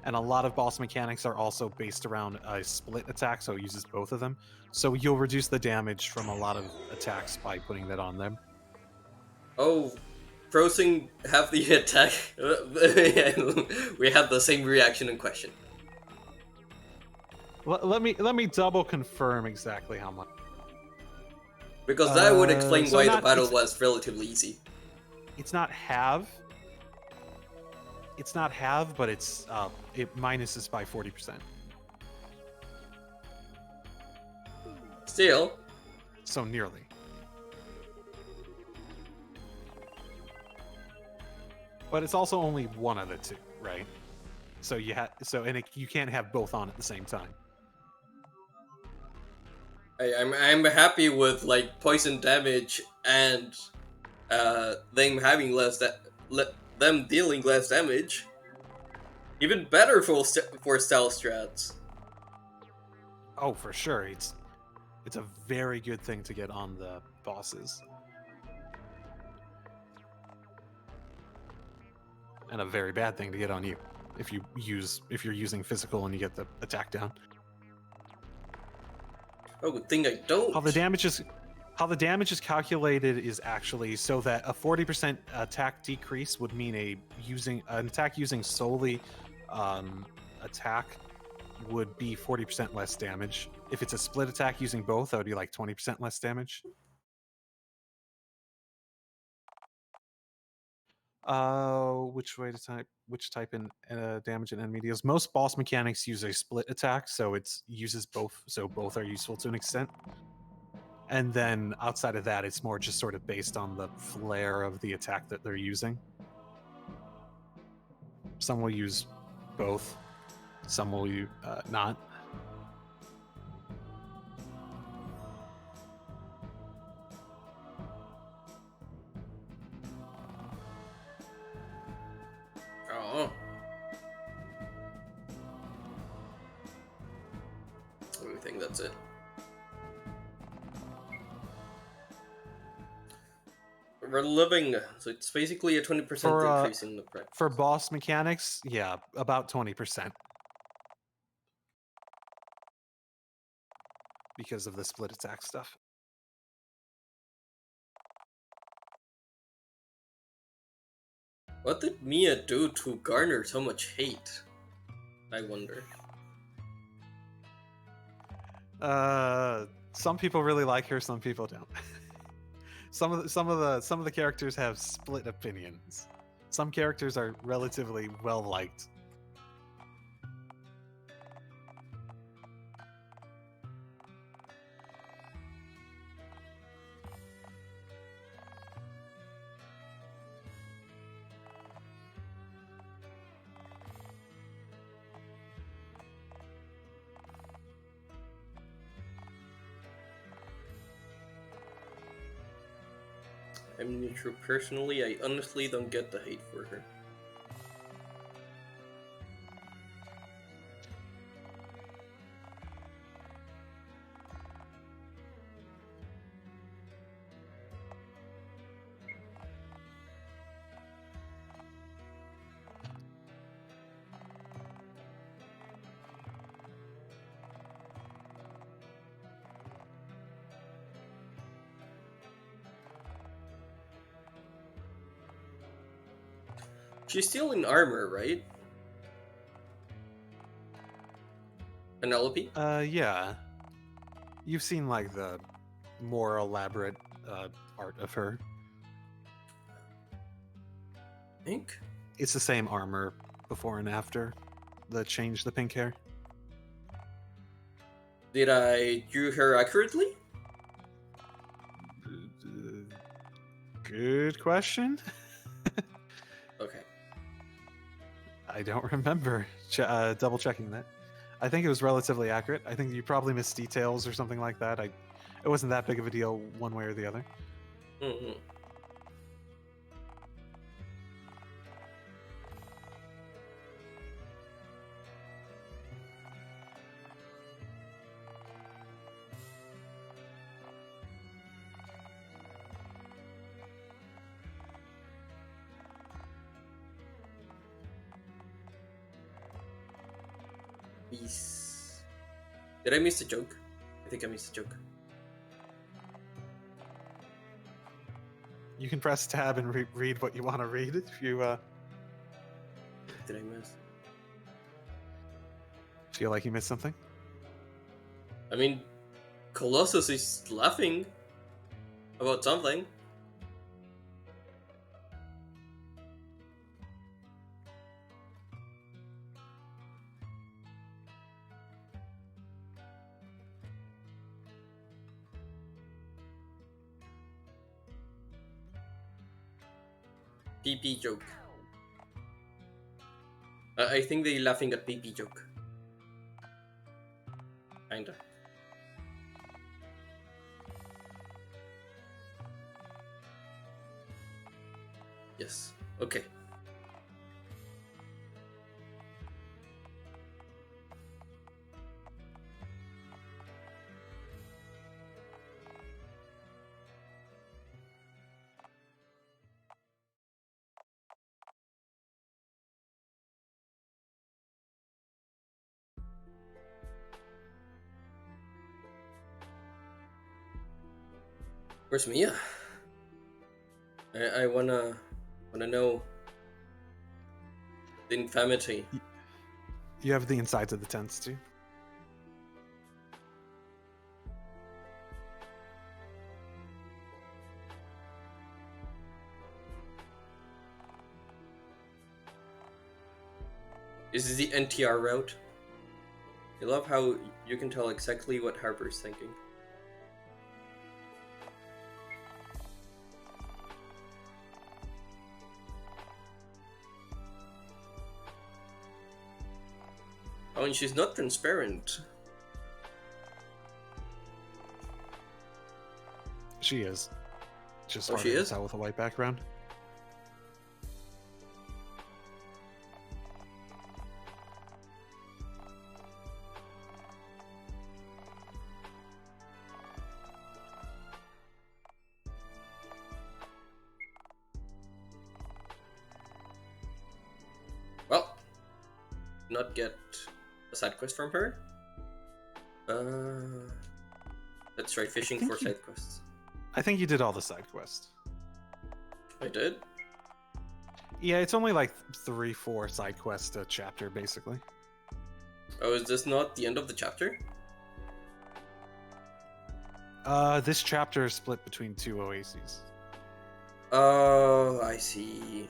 And a lot of boss mechanics are also based around a split attack, so it uses both of them. So you'll reduce the damage from a lot of attacks by putting that on them. Oh, Frozen have the attack. We have the same reaction and question. Let me double confirm exactly how much. Because that would explain so why not- the battle was relatively easy. It's not have. It's not have, but it's it minuses by 40%. Still, So nearly. But it's also only one of the two, right? So you you can't have both on at the same time. I'm happy with like poison damage and them having them dealing less damage. Even better for stealth strats. Oh, for sure. It's a very good thing to get on the bosses. And a very bad thing to get on you if you're using physical and you get the attack down. Oh, good thing I don't. How the damage is calculated is actually so that a 40% attack decrease would mean an attack using solely attack would be 40% less damage. If it's a split attack using both, that would be like 20% less damage. Which type in damage and enemy deals? Most boss mechanics use a split attack, so it uses both, so both are useful to an extent. And then outside of that, it's more just sort of based on the flair of the attack that they're using. Some will use both, some will not. Oh. I think that's it. We're living, so it's basically a 20% increase in the price. For boss mechanics, yeah, about 20%. Because of the split attack stuff. What did Mia do to garner so much hate? I wonder. Some people really like her, some people don't. some of the characters have split opinions. Some characters are relatively well liked. I'm neutral personally. I honestly don't get the hate for her. She's still in armor, right? Penelope? Yeah. You've seen like the more elaborate art of her. I think. It's the same armor before and after the change the pink hair. Did I do her accurately? Good question. Okay. I don't remember double checking that. I think it was relatively accurate. I think you probably missed details or something like that. It wasn't that big of a deal one way or the other. Mm-hmm. Peace. Did I miss a joke? I think I missed a joke. You can press tab and read what you want to read if you Did I miss? feel like you missed something. I mean, Colossus is laughing about something. PP joke. I think they're laughing at PP joke. Kinda. Yes. Okay. Where's Mia? I wanna know the infamity. You have the insides of the tents too. This is the NTR route. I love how you can tell exactly what Harper's thinking. Oh, and she's not transparent. She is. Just Oh, harder she to is? tell with a white background. not get a side quest from her. Let's try fishing for side quests. I think you did all the side quests. I did? Yeah, it's only like 3-4 side quests a chapter, basically. Oh, is this not the end of the chapter? This chapter is split between 2 oases. Oh, I see.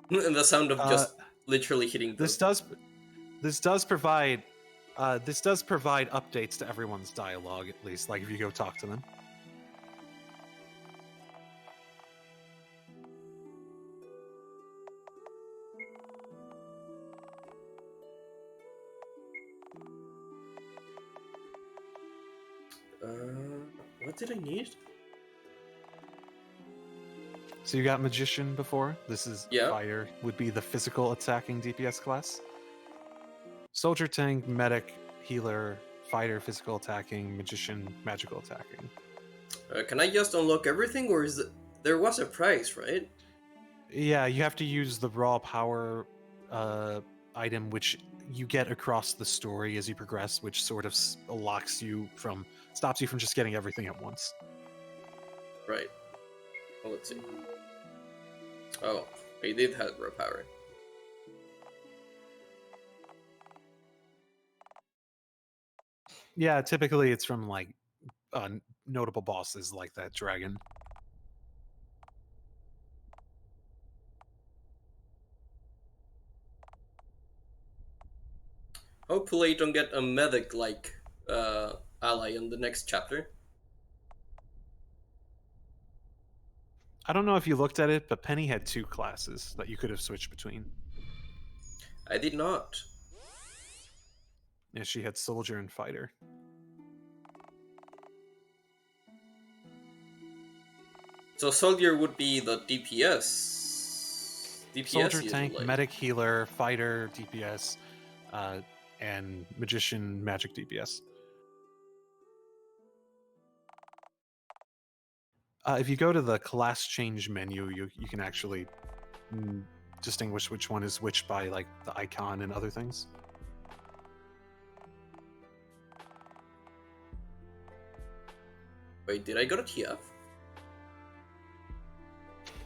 And the sound of just literally hitting the... This does provide updates to everyone's dialogue, at least, like if you go talk to them. What did I need? So you got Magician before. This is Fire, would be the physical attacking DPS class. Soldier, Tank, Medic, Healer, Fighter, physical attacking, Magician, magical attacking. Can I just unlock everything, or is there was a price, right? Yeah, you have to use the raw power item, which you get across the story as you progress, which sort of stops you from just getting everything at once. Right. Well, let's see. Oh, I did have raw power. Yeah, typically it's from like notable bosses like that dragon. Hopefully, you don't get a medic-like ally in the next chapter. I don't know if you looked at it, but Penny had 2 classes that you could have switched between. I did not. Yeah, she had Soldier and Fighter. So Soldier would be the DPS. Soldier, Tank, Medic, Healer, Fighter, DPS, and Magician, Magic DPS. If you go to the class change menu, you can actually distinguish which one is which by like the icon and other things. Wait, did I go to TF?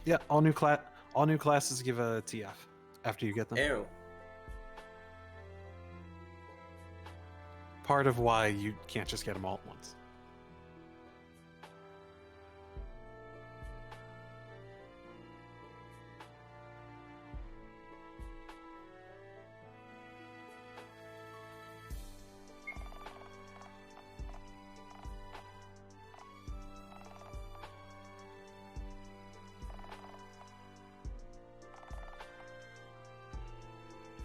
Yeah, all new classes give a TF after you get them. Ew. Part of why you can't just get them all at once.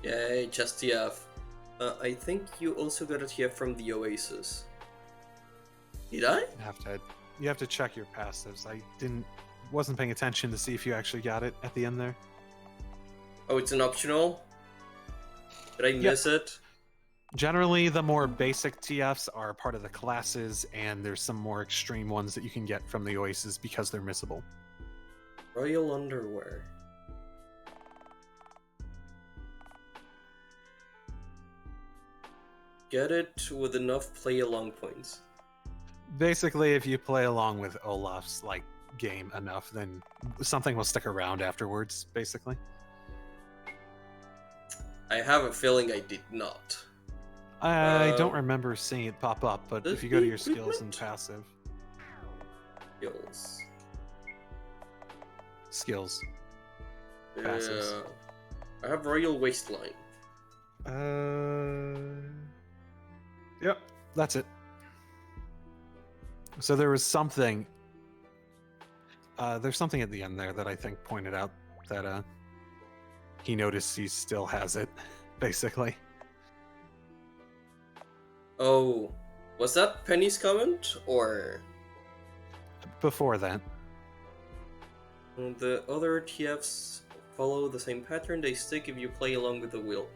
Yay, just TF. I think you also got a TF from the Oasis. Did I? You have to check your passives. I wasn't paying attention to see if you actually got it at the end there. Oh, it's an optional? Did I miss it? Generally, the more basic TFs are part of the classes, and there's some more extreme ones that you can get from the Oasis because they're missable. Royal Underwear. Get it with enough play-along points. Basically, if you play along with Olaf's like game enough, then something will stick around afterwards, basically. I have a feeling I did not. I don't remember seeing it pop up, but if you go to your skills and passive. Skills. Passives. I have Royal Waistline. Yep, that's it. So there was something. There's something at the end there that I think pointed out that he noticed he still has it, basically. Oh, was that Penny's comment or before that? The other TFs follow the same pattern. They stick if you play along with the wheel.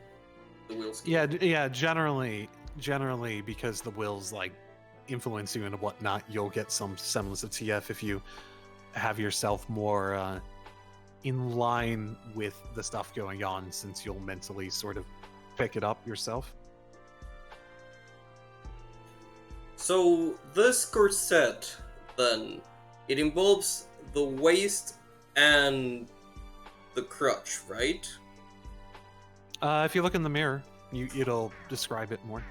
The wheel scheme. Yeah. Generally, because the wheel's like influence you and whatnot, you'll get some semblance of TF if you have yourself more in line with the stuff going on, since you'll mentally sort of pick it up yourself. So this corset, then, it involves the waist and the crotch, right? If you look in the mirror, it'll describe it more.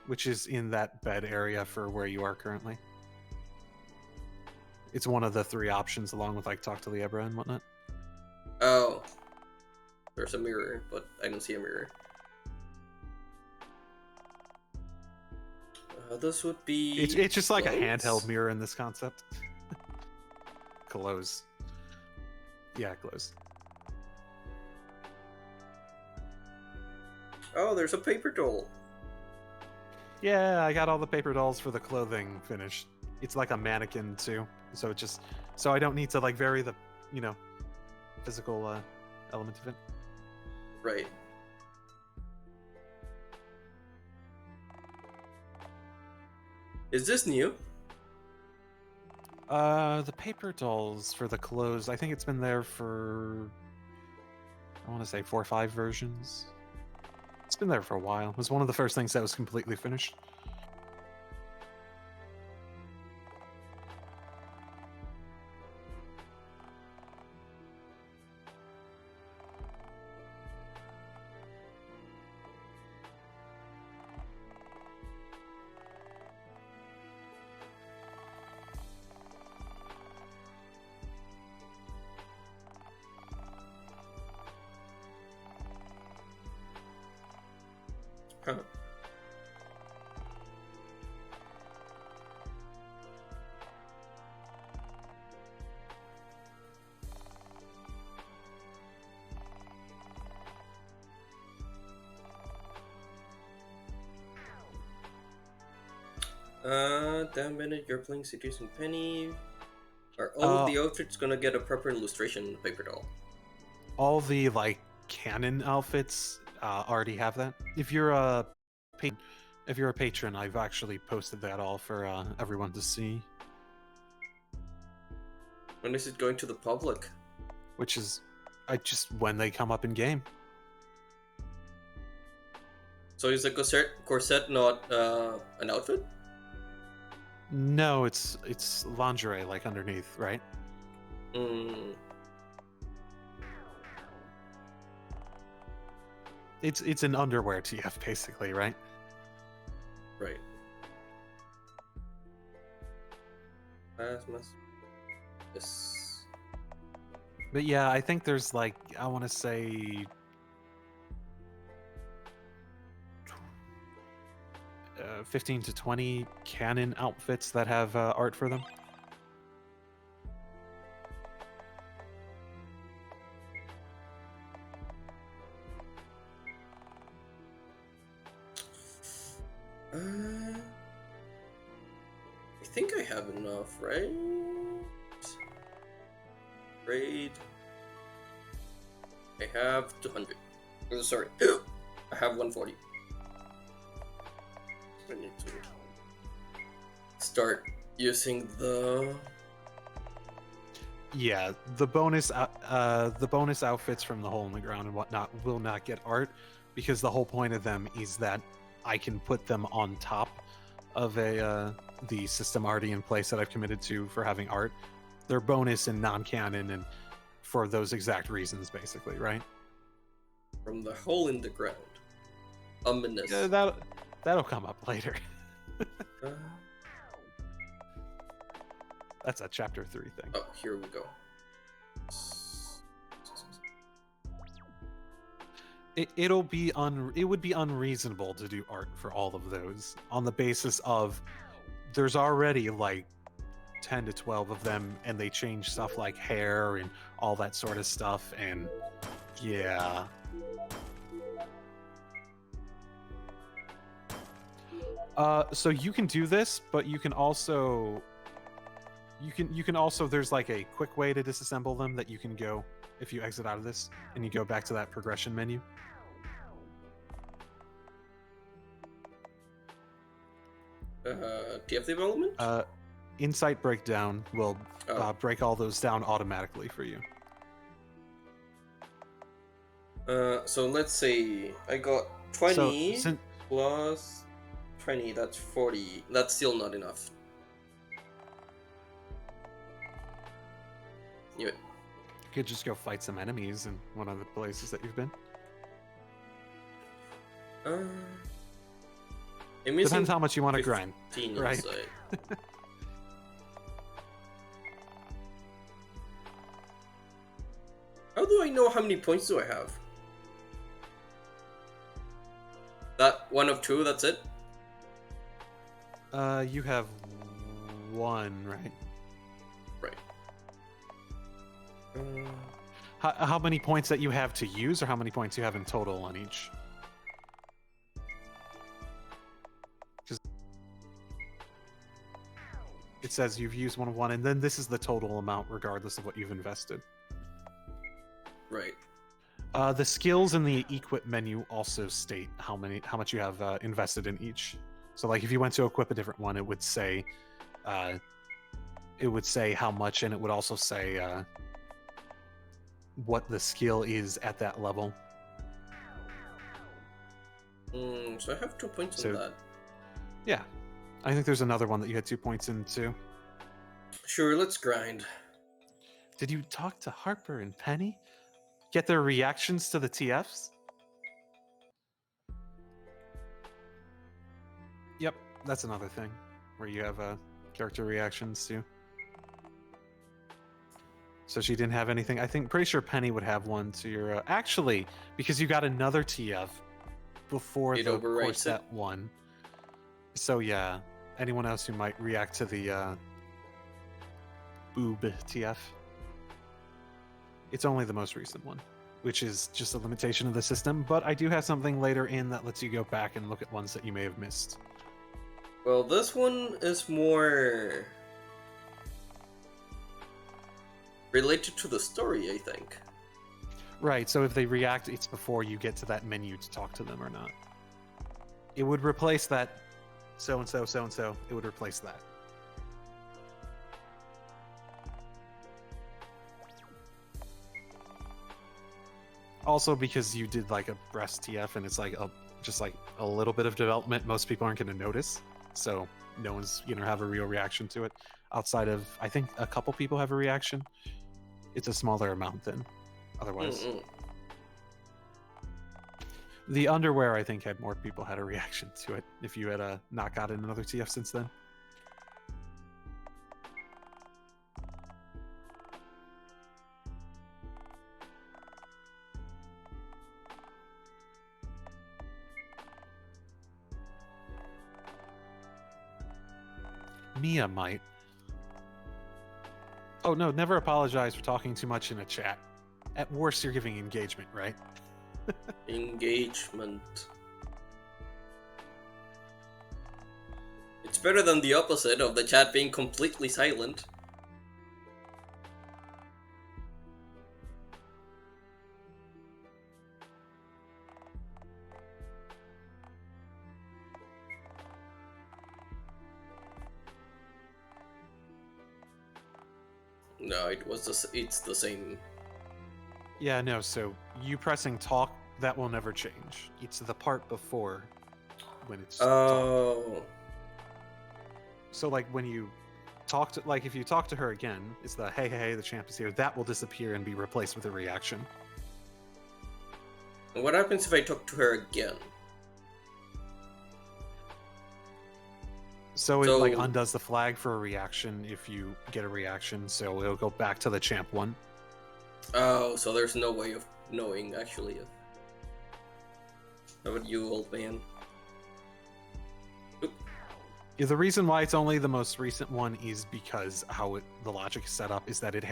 Which is in that bed area for where you are currently. It's one of the 3 options, along with like talk to Liebra and whatnot. Oh. There's a mirror, but I don't see a mirror. This would be... It's just like close? a handheld mirror in this concept. Close. Yeah, close. Oh, there's a paper doll. Yeah, I got all the paper dolls for the clothing finished. It's like a mannequin too, so I don't need to like vary the, physical element of it. Right. Is this new? The paper dolls for the clothes, I think it's been there for, I want to say 4 or 5 versions. It's been there for a while. It was one of the first things that was completely finished. Huh. Damn minute, you're playing Seducing Penny. Are all of the outfits gonna get a proper illustration in the paper doll? All the like canon outfits already have that. If you're a patron, I've actually posted that all for everyone to see. When is it going to the public? Which is, when they come up in game. So is the corset not an outfit? No, it's lingerie, like underneath, right? It's an underwear TF basically, right? Right. Yes. But yeah, I think there's like, I want to say 15 to 20 canon outfits that have art for them. I think I have enough, right? Raid. I have 200. Oh, sorry, I have 140. I need to start using the... Yeah, the bonus outfits from the Hole in the Ground and whatnot will not get art, because the whole point of them is that I can put them on top of the system already in place that I've committed to for having art. They're bonus and non-canon, and for those exact reasons, basically, right? From the Hole in the Ground. Ominous. Yeah, that'll come up later. That's a chapter 3 thing. Oh, here we go. It would be unreasonable to do art for all of those on the basis of there's already like 10 to 12 of them, and they change stuff like hair and all that sort of stuff, and yeah. So you can do this, but you can also there's like a quick way to disassemble them that you can go if you exit out of this and you go back to that progression menu. TF development? Insight breakdown will break all those down automatically for you. So let's say I got 20 plus 20, that's 40. That's still not enough. Yeah. You could just go fight some enemies in one of the places that you've been. Depends how much you want to grind, right? How do I know how many points do I have? That one of two, that's it? You have one, right? Right. How many points that you have to use, or how many points you have in total on each? It says you've used one of one, and then this is the total amount regardless of what you've invested. Right. The skills in the equip menu also state how much you have invested in each. So, like, if you went to equip a different one, it would say how much, and it would also say what the skill is at that level. So I have 2 points on that. Yeah. I think there's another one that you had 2 points in too. Sure, let's grind. Did you talk to Harper and Penny? Get their reactions to the TFs? Yep, that's another thing where you have character reactions too. So she didn't have anything. Pretty sure Penny would have one to your. Actually, because you got another TF before the Corset one. So yeah, anyone else who might react to the boob TF. It's only the most recent one, which is just a limitation of the system, but I do have something later in that lets you go back and look at ones that you may have missed. Well, this one is more related to the story, I think. Right, so if they react, it's before you get to that menu to talk to them or not. It would replace that so-and-so, so-and-so. It would replace that. Also, because you did like a breast TF and it's like just like a little bit of development, most people aren't going to notice. So no one's have a real reaction to it. Outside of, I think a couple people have a reaction. It's a smaller amount than otherwise. The underwear, I think, had more people had a reaction to it if you had not gotten another TF since then. Mia might. Oh no, never apologize for talking too much in a chat. At worst, you're giving engagement, right? Engagement. It's better than the opposite of the chat being completely silent. No, it's the same. Yeah, no, so you pressing talk, that will never change. It's the part before when it's talk. So like when you talk to, like if you talk to her again, it's the hey, the champ is here. That will disappear and be replaced with a reaction. And what happens if I talk to her again? So it like undoes the flag for a reaction if you get a reaction, so it'll go back to the champ one. Oh, so there's no way of knowing, actually. How about you, old man? Oop. Yeah, the reason why it's only the most recent one is because the logic is set up is that it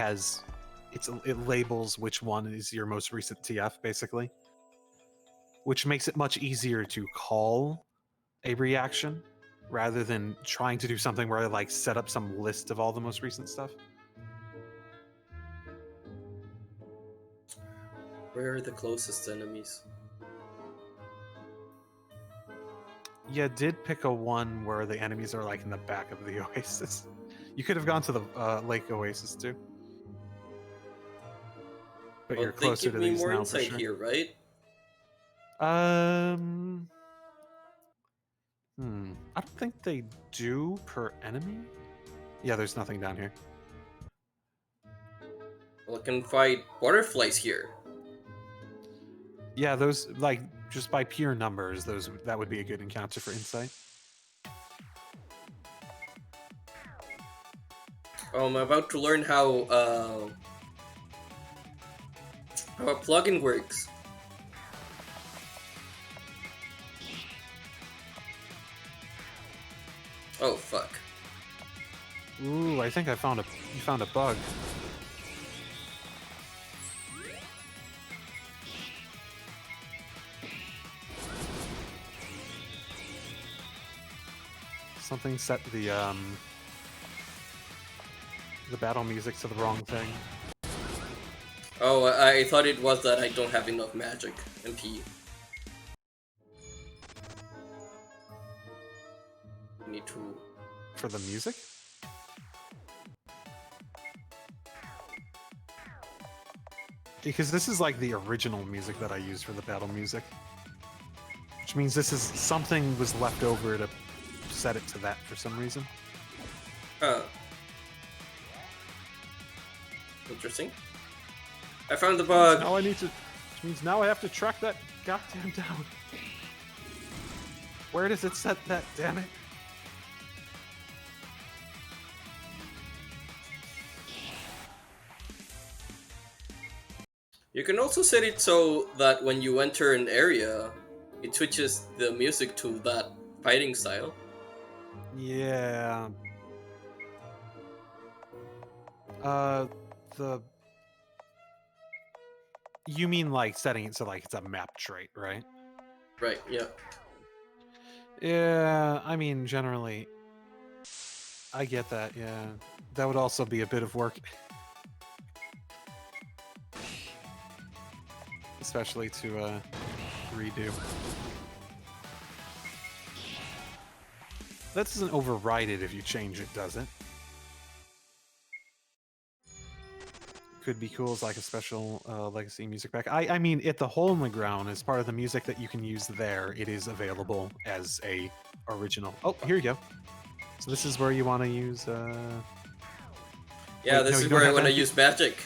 labels which one is your most recent TF, basically. Which makes it much easier to call a reaction rather than trying to do something where I like set up some list of all the most recent stuff. Where are the closest enemies? Yeah, did pick a one where the enemies are like in the back of the oasis. You could have gone to the lake oasis too. But Well, you're they closer give to me these more now for insight sure. here, right? I don't think they do per enemy. Yeah, there's nothing down here. Well, I can fight butterflies here. Yeah, those like just by pure numbers, that would be a good encounter for insight. Oh, I'm about to learn how a plugin works. Oh fuck. Ooh, I think you found a bug. Something set the battle music to the wrong thing. Oh, I thought it was that I don't have enough magic MP. Need to... For the music? Because this is like the original music that I used for the battle music. Which means this is something was left over to set it to that for some reason. Huh. Interesting. I found the bug! Now I need to... Which means now I have to track that goddamn down. Where does it set that, damn it? You can also set it so that when you enter an area, it switches the music to that fighting style. Yeah. The... You mean like setting it so like it's a map trait, right? Right, yeah. Yeah, I mean, generally, I get that, yeah. That would also be a bit of work. Especially to redo. That doesn't override it if you change it, does it? Could be cool as like a special legacy music pack. I mean, the Hole in the Ground is part of the music that you can use there. It is available as a original. Oh, here you go. So this is where you want to use... Yeah, this is where I want to use magic.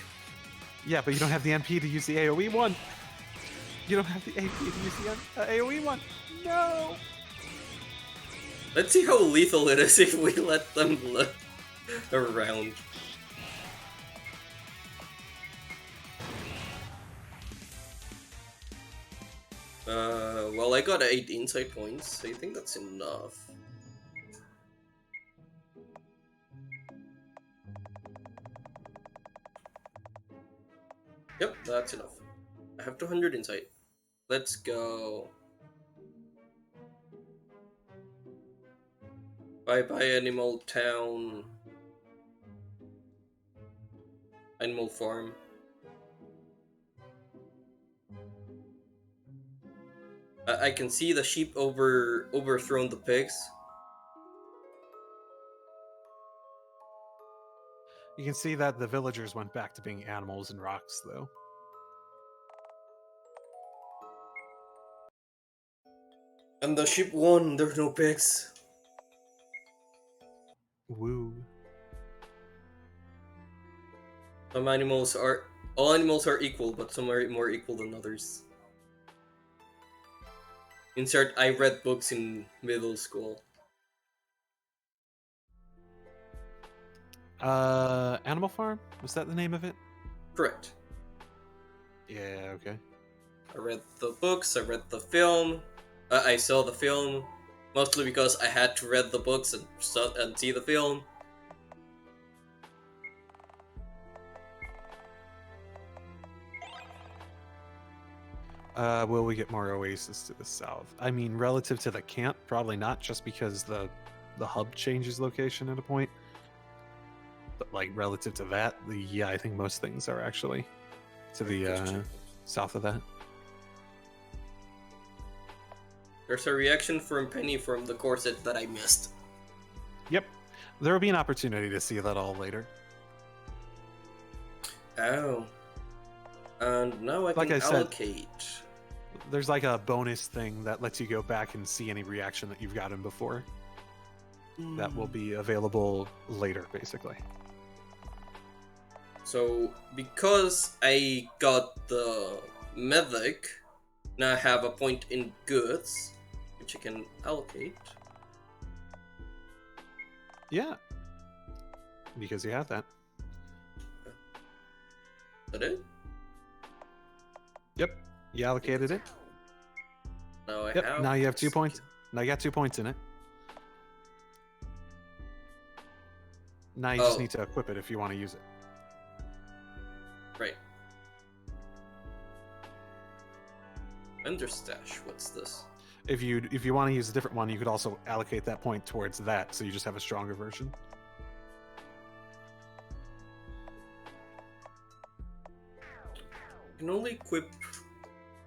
Yeah, but you don't have the MP to use the AoE one. You don't have the AP to use the AoE one. No! Let's see how lethal it is if we let them look around. Well, I got 8 insight points. I think that's enough. Yep, that's enough. I have 200 insight. Let's go. Bye-bye, Animal Town. Animal Farm. I can see the sheep overthrown the pigs. You can see that the villagers went back to being animals and rocks, though. And the sheep won. There's no pigs. Woo. All animals are equal, but some are more equal than others. Insert I read books in middle school. Animal Farm? Was that the name of it? Correct. Yeah, okay. I read the books, I read the film. I saw the film, mostly because I had to read the books and see the film. Will we get more oasis to the south? I mean, relative to the camp, probably not, just because the hub changes location at a point. But like relative to that, yeah, I think most things are actually to the south of that. There's a reaction from Penny from the corset that I missed. Yep. There will be an opportunity to see that all later. Oh. And now I Like can I said, allocate. there's like a bonus thing that lets you go back and see any reaction that you've gotten before. That will be available later, basically. So, because I got the Medic, now I have a point in goods, which I can allocate. Yeah. Because you have that. Is that it? Yep. You allocated it. Now I Yep. have. Now you have 2 points. Now you got 2 points in it. Now you just need to equip it if you want to use it. Right. Understash, what's this? If you want to use a different one, you could also allocate that point towards that, so you just have a stronger version. I can only equip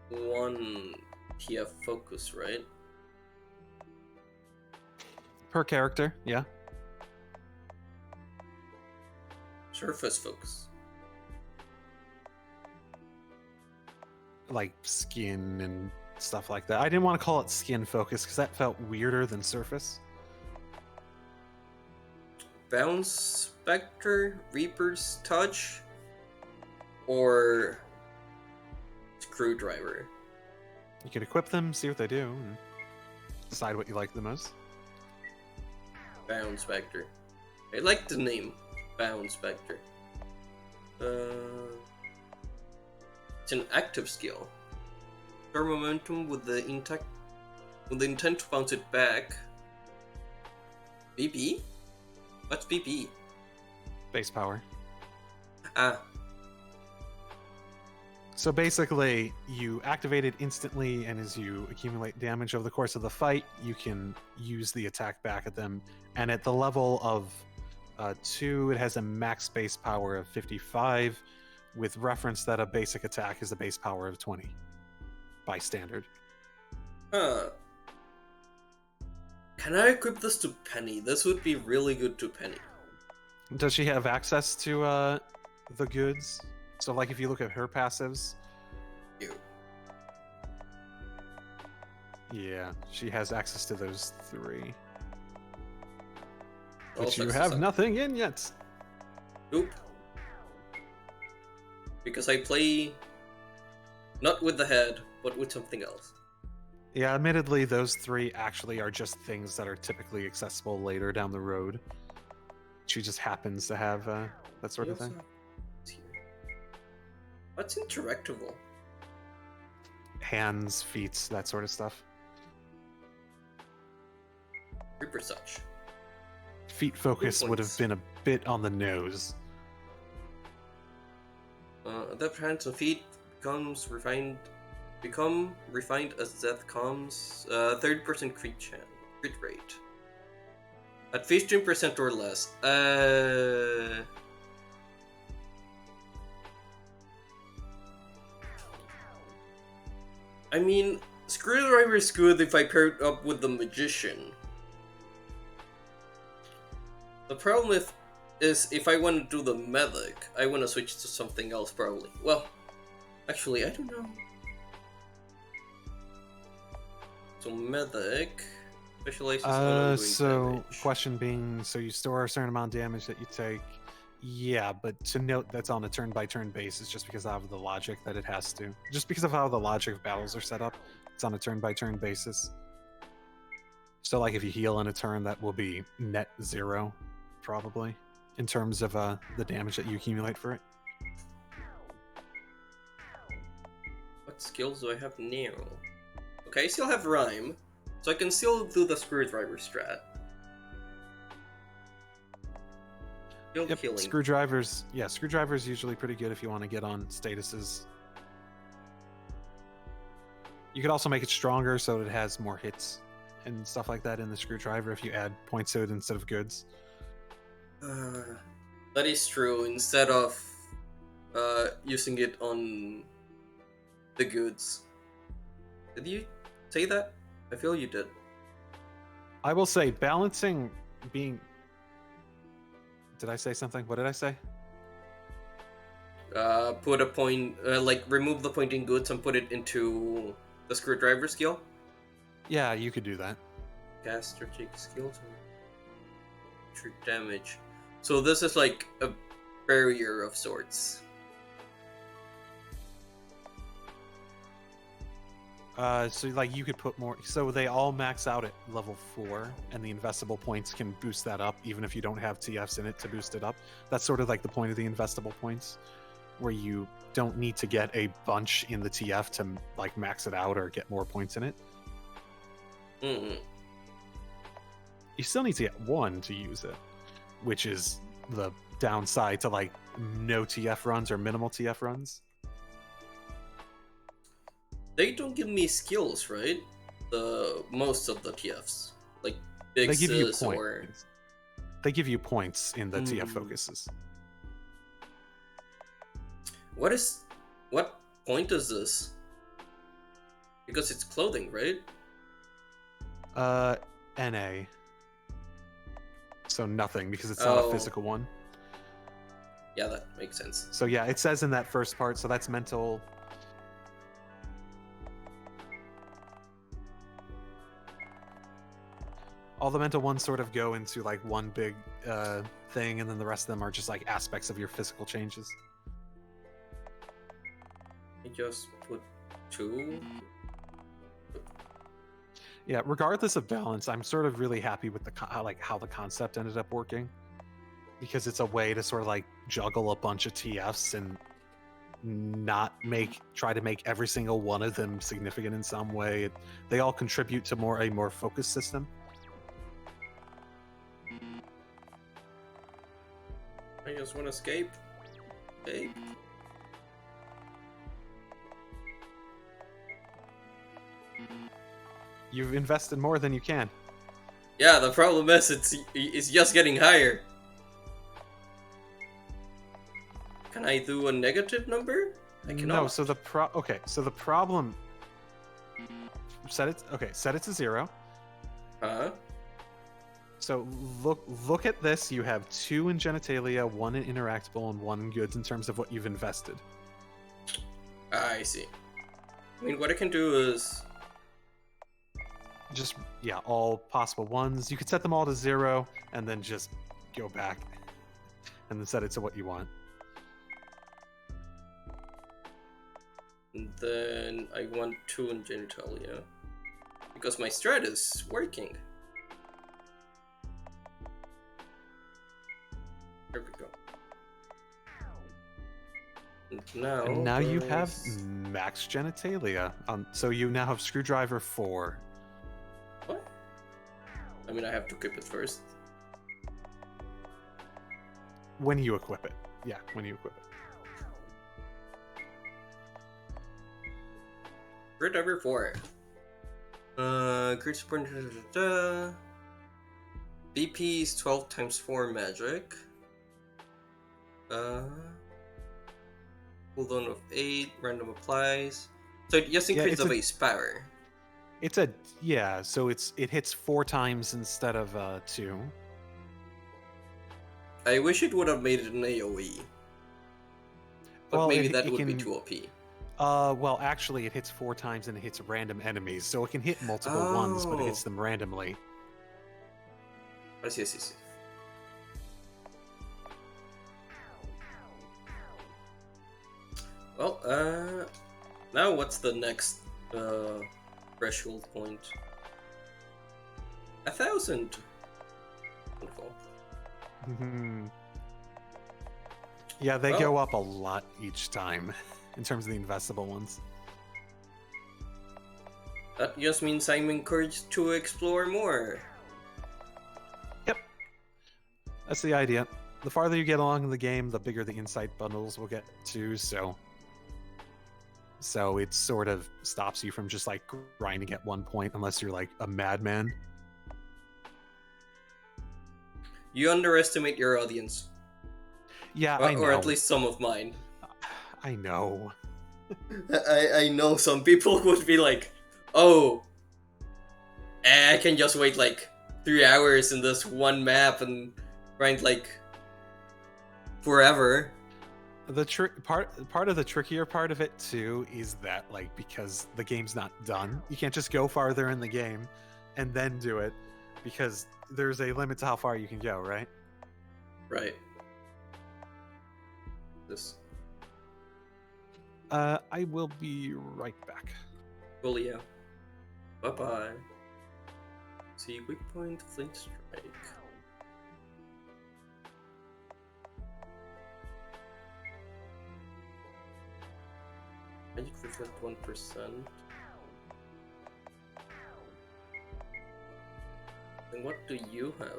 one TF focus, right? Per character, yeah. Surface focus. Like skin and stuff like that. I didn't want to call it skin focus because that felt weirder than surface. Bounce Spectre, Reaper's Touch, or Screwdriver. You could equip them, see what they do, and decide what you like the most. Bounce Spectre. I like the name, Bounce Spectre. It's an active skill. Store momentum with the intent to bounce it back. BP? What's BP? Base power. Ah. So basically, you activate it instantly, and as you accumulate damage over the course of the fight, you can use the attack back at them. And at the level of 2, it has a max base power of 55, with reference that a basic attack is a base power of 20 by standard. Huh. Can I equip this to Penny? This would be really good to Penny. Does she have access to the goods? So, like, if you look at her passives... Ew. Yeah, she has access to those 3. All But you success have up. nothing in yet. Nope. Because I play not with the head, but with something else. Yeah, admittedly, those 3 actually are just things that are typically accessible later down the road. She just happens to have that sort of thing. What's interactable? Hands, feet, that sort of stuff. Reaper Such. Feet focus would have been a bit on the nose. Adept hands and feet become refined as death comes. 30% crit rate. At 15% or less. I mean, Screwdriver is good if I pair it up with the Magician. The problem is if I want to do the Medic, I want to switch to something else probably. Well, actually, I don't know. So Medic specializes on ongoing damage. Question being, so you store a certain amount of damage that you take. Yeah, but to note that's on a turn-by-turn basis just because of the logic that it has to. Just because of how the logic of battles are set up, it's on a turn-by-turn basis. So, like, if you heal in a turn, that will be net 0, probably, in terms of the damage that you accumulate for it. What skills do I have now? Okay, I still have Rhyme, so I can still do the Screwdriver strat. Yep, Healing. Screwdriver's usually pretty good if you want to get on statuses. You could also make it stronger so it has more hits and stuff like that in the Screwdriver if you add points to it instead of goods. That is true, instead of using it on the goods. Did you say that? I feel you did. I will say balancing being. Did I say something? What did I say? Put a point, like remove the pointing goods and put it into the screwdriver skill. Yeah, you could do that. Cast strategic skills. True damage. So this is like a barrier of sorts. So like you could put more. So they all max out at level 4, and the investable points can boost that up, even if you don't have TFs in it to boost it up. That's sort of like the point of the investable points, where you don't need to get a bunch in the TF to like max it out or get more points in it. Mm-hmm. You still need to get 1 to use it, which is the downside to like no TF runs or minimal TF runs. They don't give me skills, right? The most of the TFs, like big They give you points. Or... They give you points in the TF focuses. What point is this? Because it's clothing, right? NA. So nothing, because it's not a physical one. Yeah, that makes sense. So yeah, it says in that first part, so that's mental. All the mental ones sort of go into like one big thing, and then the rest of them are just like aspects of your physical changes. I just put 2. Yeah, regardless of balance, I'm sort of really happy with how the concept ended up working, because it's a way to sort of like juggle a bunch of TFs and not try to make every single one of them significant in some way. They all contribute to a more focused system. I just want to escape. Escape. You've invested more than you can. Yeah, the problem is it's just getting higher. Can I do a negative number? I cannot. No, so the problem. Set it to 0. Huh? So look at this. You have 2 in genitalia, 1 in interactable, and 1 in goods in terms of what you've invested. I see. I mean, what I can do is just all possible ones. You could set them all to 0 and then just go back and then set it to what you want. And then I want 2 in genitalia because my strat is working. There we go. And now you have max genitalia. So you now have screwdriver 4. What? I mean, I have to equip it first. When you equip it. Yeah, when you equip it. Screwdriver 4. Crit support. BP is 12 times 4 magic. Cooldown of 8, random applies. So it just increases the base power. So it hits 4 times instead of 2. I wish it would have made it an AoE. But maybe that would be too OP. Well, actually, it hits 4 times and it hits random enemies, so it can hit multiple ones, but it hits them randomly. I see. Well, now what's the next threshold point? 1,000. Wonderful. Yeah, they go up a lot each time in terms of the investable ones. That just means I'm encouraged to explore more. Yep. That's the idea. The farther you get along in the game, the bigger the insight bundles will get too, so it sort of stops you from just like grinding at 1 point unless you're like a madman. You underestimate your audience. Yeah, I know. Or at least some of mine. I know. I know some people would be like, oh, I can just wait like 3 hours in this one map and grind like forever. The part of the trickier part of it too is that like because the game's not done, you can't just go farther in the game and then do it because there's a limit to how far you can go, right? Right. This. I will be right back. Well, yeah. Bye bye. See, weak point, flint strike. Magic reflect 1%. And what do you have?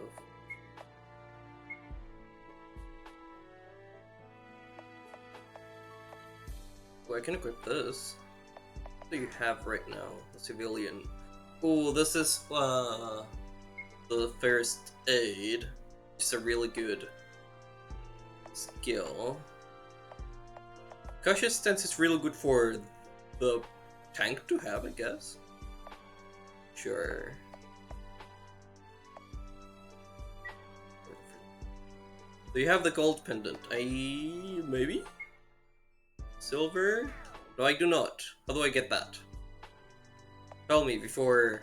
Well, I can equip this. What do you have right now? A civilian. Oh, this is the first aid. It's a really good skill. Cautious stance is really good for the tank to have, I guess. Sure. Do you have the gold pendant? Maybe? Silver? No, I do not. How do I get that? Tell me before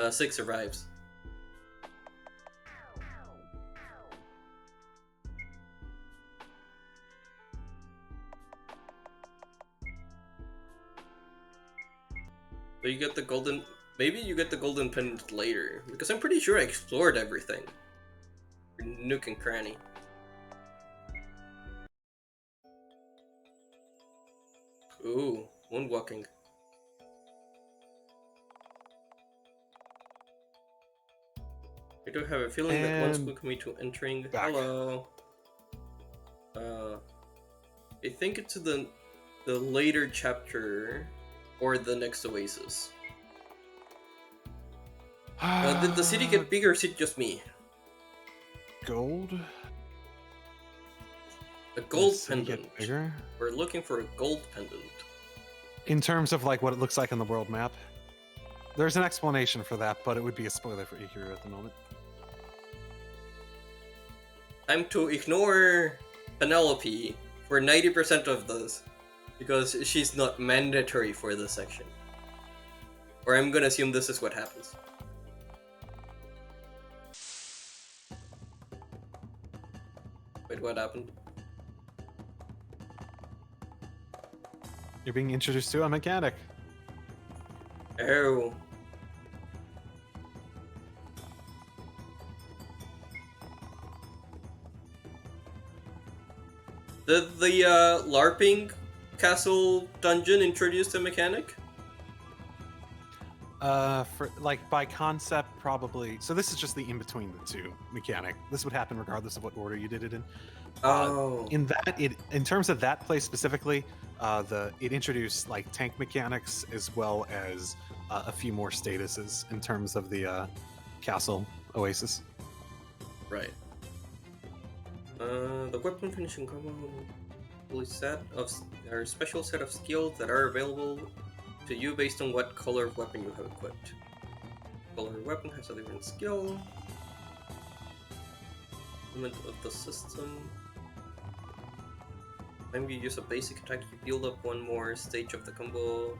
6 arrives. So you get the golden... Maybe you get the golden pendant later, because I'm pretty sure I explored everything. Nook and cranny. Ooh, moonwalking. I do have a feeling that once welcome me to entering. Back. Hello. I think it's the later chapter or the next oasis. Did the city get bigger or is it just me? Gold? A gold pendant. pendant. Bigger? We're looking for a gold pendant. In terms of like what it looks like on the world map, there's an explanation for that, but it would be a spoiler for Icarue at the moment. Time to ignore Penelope for 90% of this, because she's not mandatory for this section. Or I'm gonna assume this is what happens. Wait, what happened? You're being introduced to a mechanic. Oh. Did the LARPing castle dungeon introduce the mechanic? For like by concept, probably. So this is just the in between the two mechanic. This would happen regardless of what order you did it in. Oh. In that, in terms of that place specifically, it introduced like tank mechanics as well as a few more statuses in terms of the castle oasis. Right. The weapon finishing combo are a special set of skills that are available to you based on what color of weapon you have equipped. Color weapon has a different skill. Element of the system. Time you use a basic attack, you build up one more stage of the combo.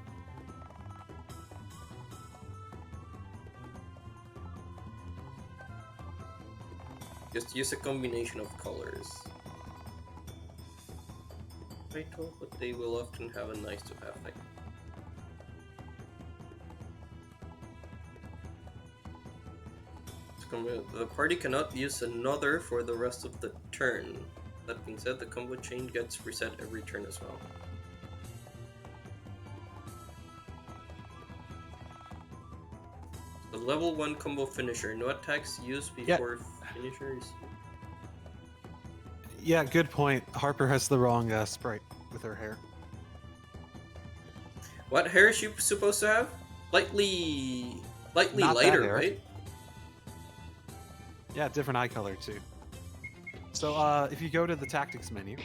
Just use a combination of colors. Vital, but they will often have a nice to have effect. The party cannot use another for the rest of the turn. That being said, the combo chain gets reset every turn as well. The level 1 combo finisher. No attacks used before finishers. Yeah, good point. Harper has the wrong sprite with her hair. What hair is she supposed to have? Slightly Not lighter, that hair. right? Yeah, different eye color too. So if you go to the tactics menu,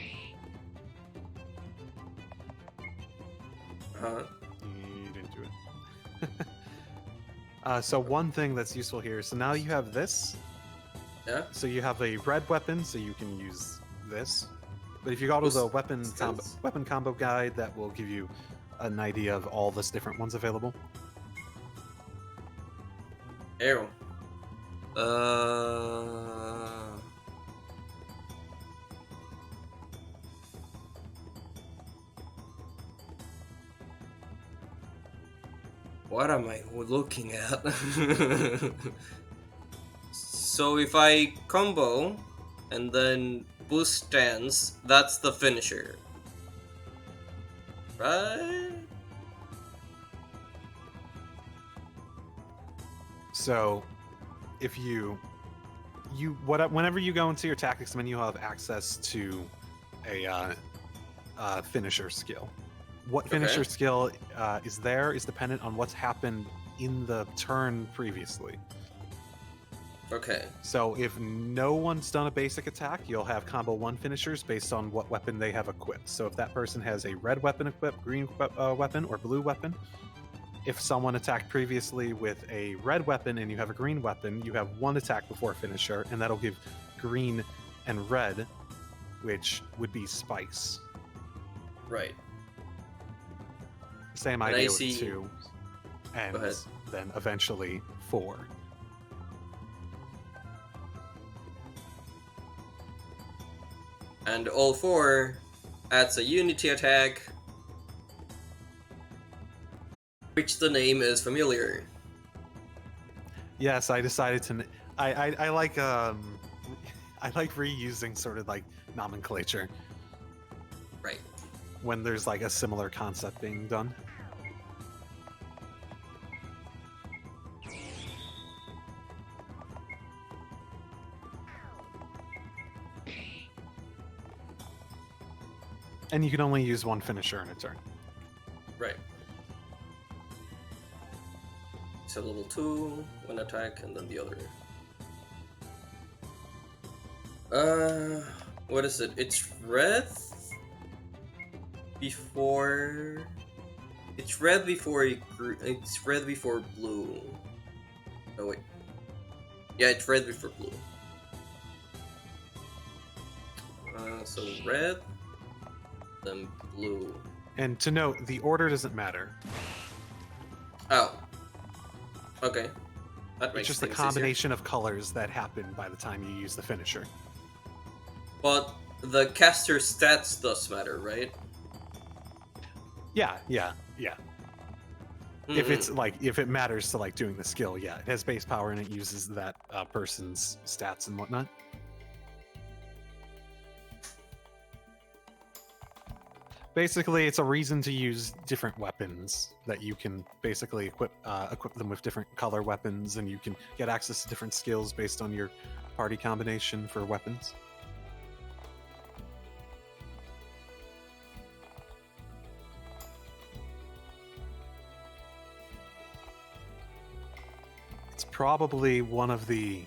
Huh? you didn't do it. So one thing that's useful here. So now you have this. Yeah. So you have a red weapon, so you can use this. But if you go to the weapon combo guide, that will give you an idea of all this different ones available. Arrow. What am I looking at? So if I combo and then boost stance, that's the finisher. Right? So if whenever you go into your tactics menu, you'll have access to a finisher skill. What finisher skill is there is dependent on what's happened in the turn previously. Okay. So if no one's done a basic attack, you'll have combo 1 finishers based on what weapon they have equipped. So if that person has a red weapon equipped, green weapon, or blue weapon, if someone attacked previously with a red weapon and you have a green weapon, you have one attack before finisher, and that'll give green and red, which would be spice. Right. Same idea with 2, and then eventually 4. And all 4 adds a unity attack, which the name is familiar. Yes, I decided to. I like I like reusing sort of like nomenclature. Right. When there's like a similar concept being done. And you can only use one finisher in a turn. Right. So level 2, one attack, and then the other. What is it? It's red before. It's red before it's red before blue. Oh wait. Yeah, it's red before blue. So red, then blue. And to note, the order doesn't matter. Oh. Okay. It's just the combination of colors that happen by the time you use the finisher. But the caster stats does matter, right? Yeah. Mm-hmm. If it's like, if it matters to like doing the skill, yeah. It has base power and it uses that person's stats and whatnot. Basically, it's a reason to use different weapons that you can basically equip them with different color weapons, and you can get access to different skills based on your party combination for weapons. It's probably one of the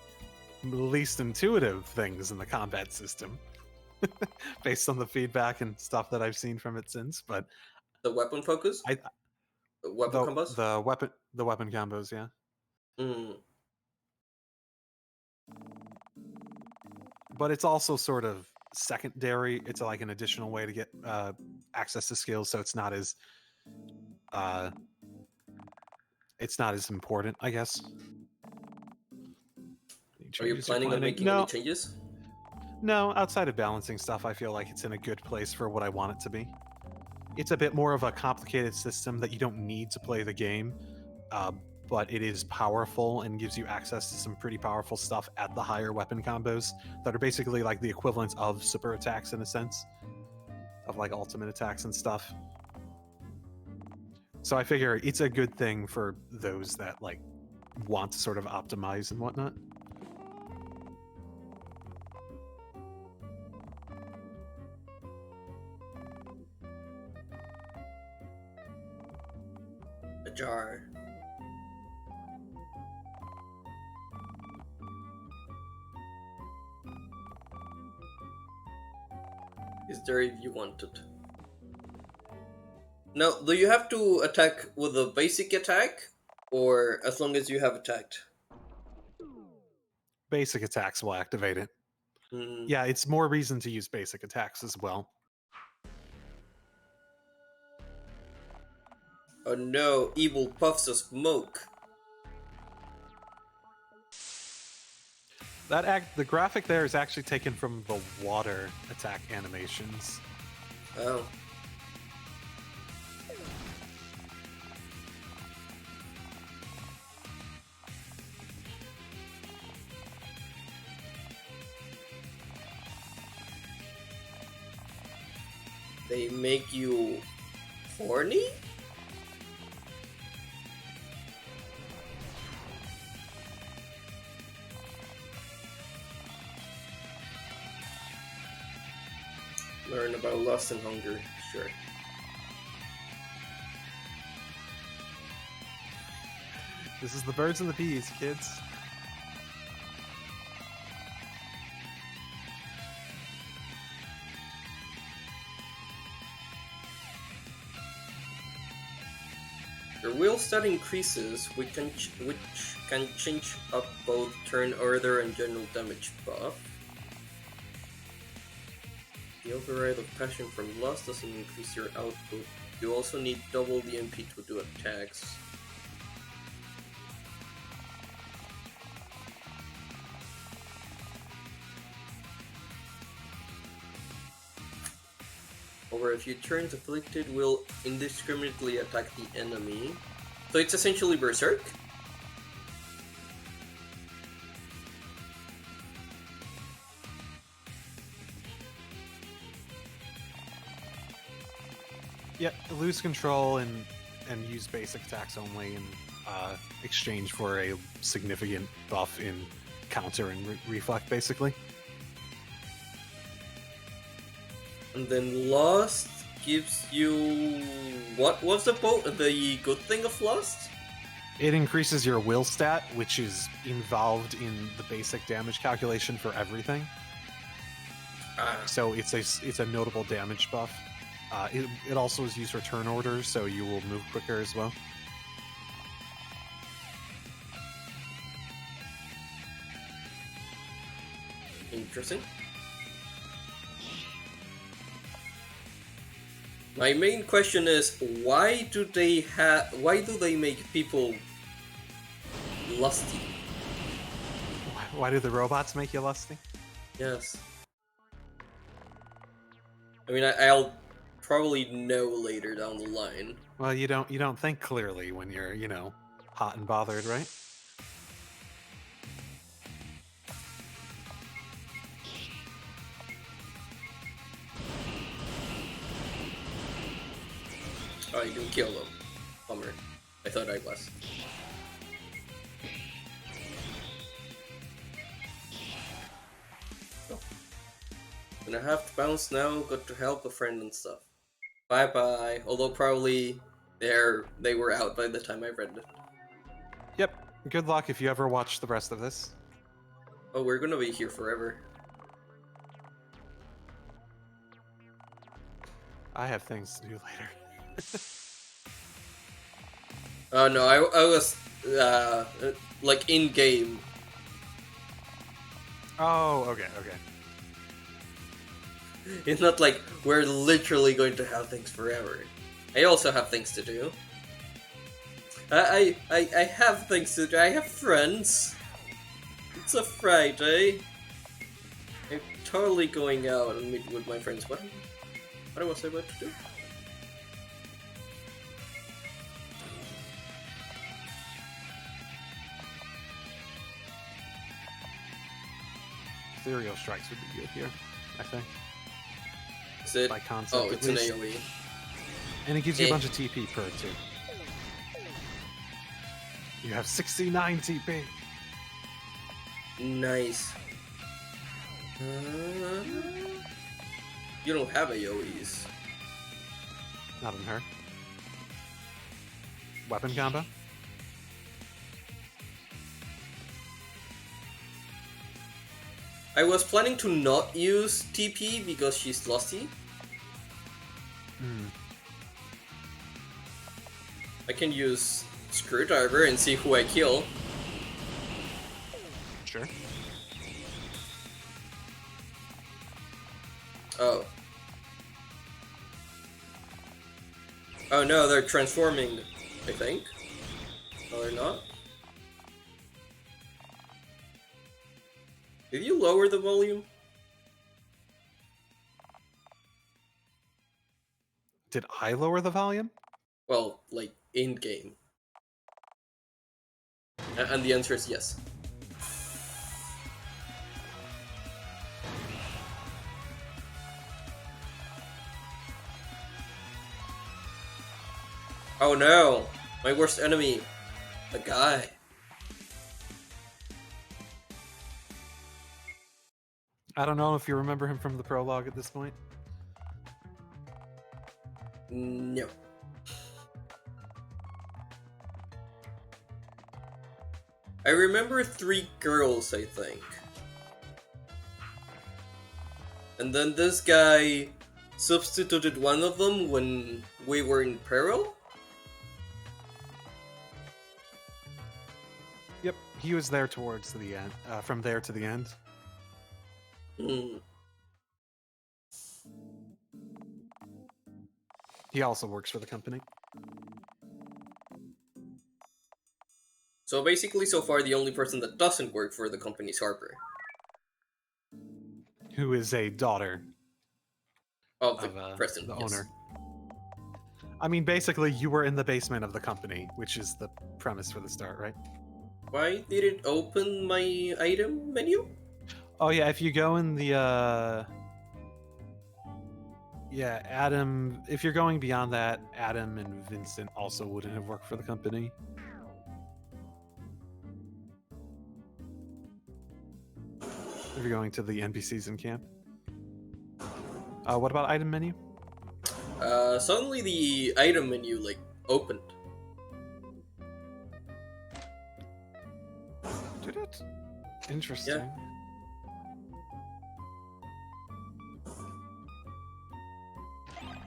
least intuitive things in the combat system. Based on the feedback and stuff that I've seen from it since, but the weapon focus, the combos, the weapon combos, yeah. But it's also sort of secondary. It's like an additional way to get access to skills, so it's not as important, I guess. Are you planning on making any changes? No, outside of balancing stuff, I feel like it's in a good place for what I want it to be. It's a bit more of a complicated system that you don't need to play the game, but it is powerful and gives you access to some pretty powerful stuff at the higher weapon combos that are basically like the equivalent of super attacks in a sense, of like ultimate attacks and stuff. So I figure it's a good thing for those that like want to sort of optimize and whatnot. A jar. Is there if you want it? Now, do you have to attack with a basic attack, Or as long as you have attacked? Basic attacks will activate it. Hmm. Yeah, it's more reason to use basic attacks as well. Oh no, evil puffs of smoke. The graphic there is actually taken from the water attack animations. Oh. They make you horny? Learn about lust and hunger, sure. This is the birds and the bees, kids. Your will stat increases, which can change up both turn order and general damage buff. The override of passion from lust doesn't increase your output. You also need double the MP to do attacks. Over a few turns, afflicted will indiscriminately attack the enemy. So it's essentially Berserk? Yep, lose control and use basic attacks only in exchange for a significant buff in counter and reflect, basically. And then Lust gives you... What was the good thing of Lust? It increases your will stat, which is involved in the basic damage calculation for everything. So it's a notable damage buff. It also is used for turn orders, so you will move quicker as well. Interesting. My main question is, why do they make people lusty? Why do the robots make you lusty? Yes. I mean, I'll probably know later down the line. Well, you don't think clearly when you're, hot and bothered, right? Oh, you can kill them. Bummer. I thought I was. Oh. Gonna have to bounce now, got to help a friend and stuff. Bye bye. Although probably they were out by the time I read it. Yep. Good luck if you ever watch the rest of this. Oh, we're gonna be here forever. I have things to do later. Oh no, I was like in game. Oh, okay. It's not like we're literally going to have things forever. I also have things to do. I have things to do. I have friends. It's a Friday. I'm totally going out and meet with my friends. What was I about to do? Ethereal strikes would be good here, I think. Is it? By concept, Oh, it's an AoE. And it gives you a bunch of TP per turn. You have 69 TP. Nice. You don't have AoEs. Not in her. Weapon combo? I was planning to not use TP because she's lusty. I can use screwdriver and see who I kill. Sure. Oh. Oh no, they're transforming, I think. No, they're not. Did you lower the volume? Did I lower the volume? Well, like, in-game. And the answer is yes. Oh no! My worst enemy! The guy. I don't know if you remember him from the prologue at this point. No. I remember 3 girls, I think. And then this guy substituted one of them when we were in peril? Yep, he was there towards the end. From there to the end. Hmm. He also works for the company. So basically, so far, the only person that doesn't work for the company is Harper. Who is a daughter Of the of president, the yes. owner. I mean, basically, you were in the basement of the company, which is the premise for the start, right? Why did it open my item menu? Oh yeah, if you go in the yeah, Adam, if you're going beyond that, Adam and Vincent also wouldn't have worked for the company. If you're going to the NPCs in camp. What about item menu? Suddenly the item menu, like, opened. Did it? Interesting. Yeah.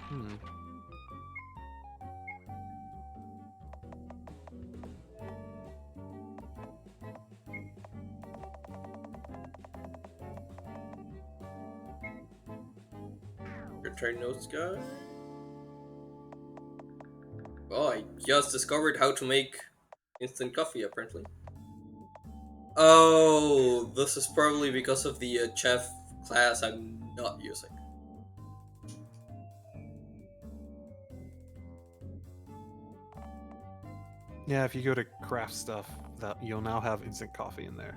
Hmm. Return notes guy. Oh, I just discovered how to make instant coffee, apparently. Oh, this is probably because of the chef class I'm not using. Yeah, if you go to craft stuff, that you'll now have instant coffee in there.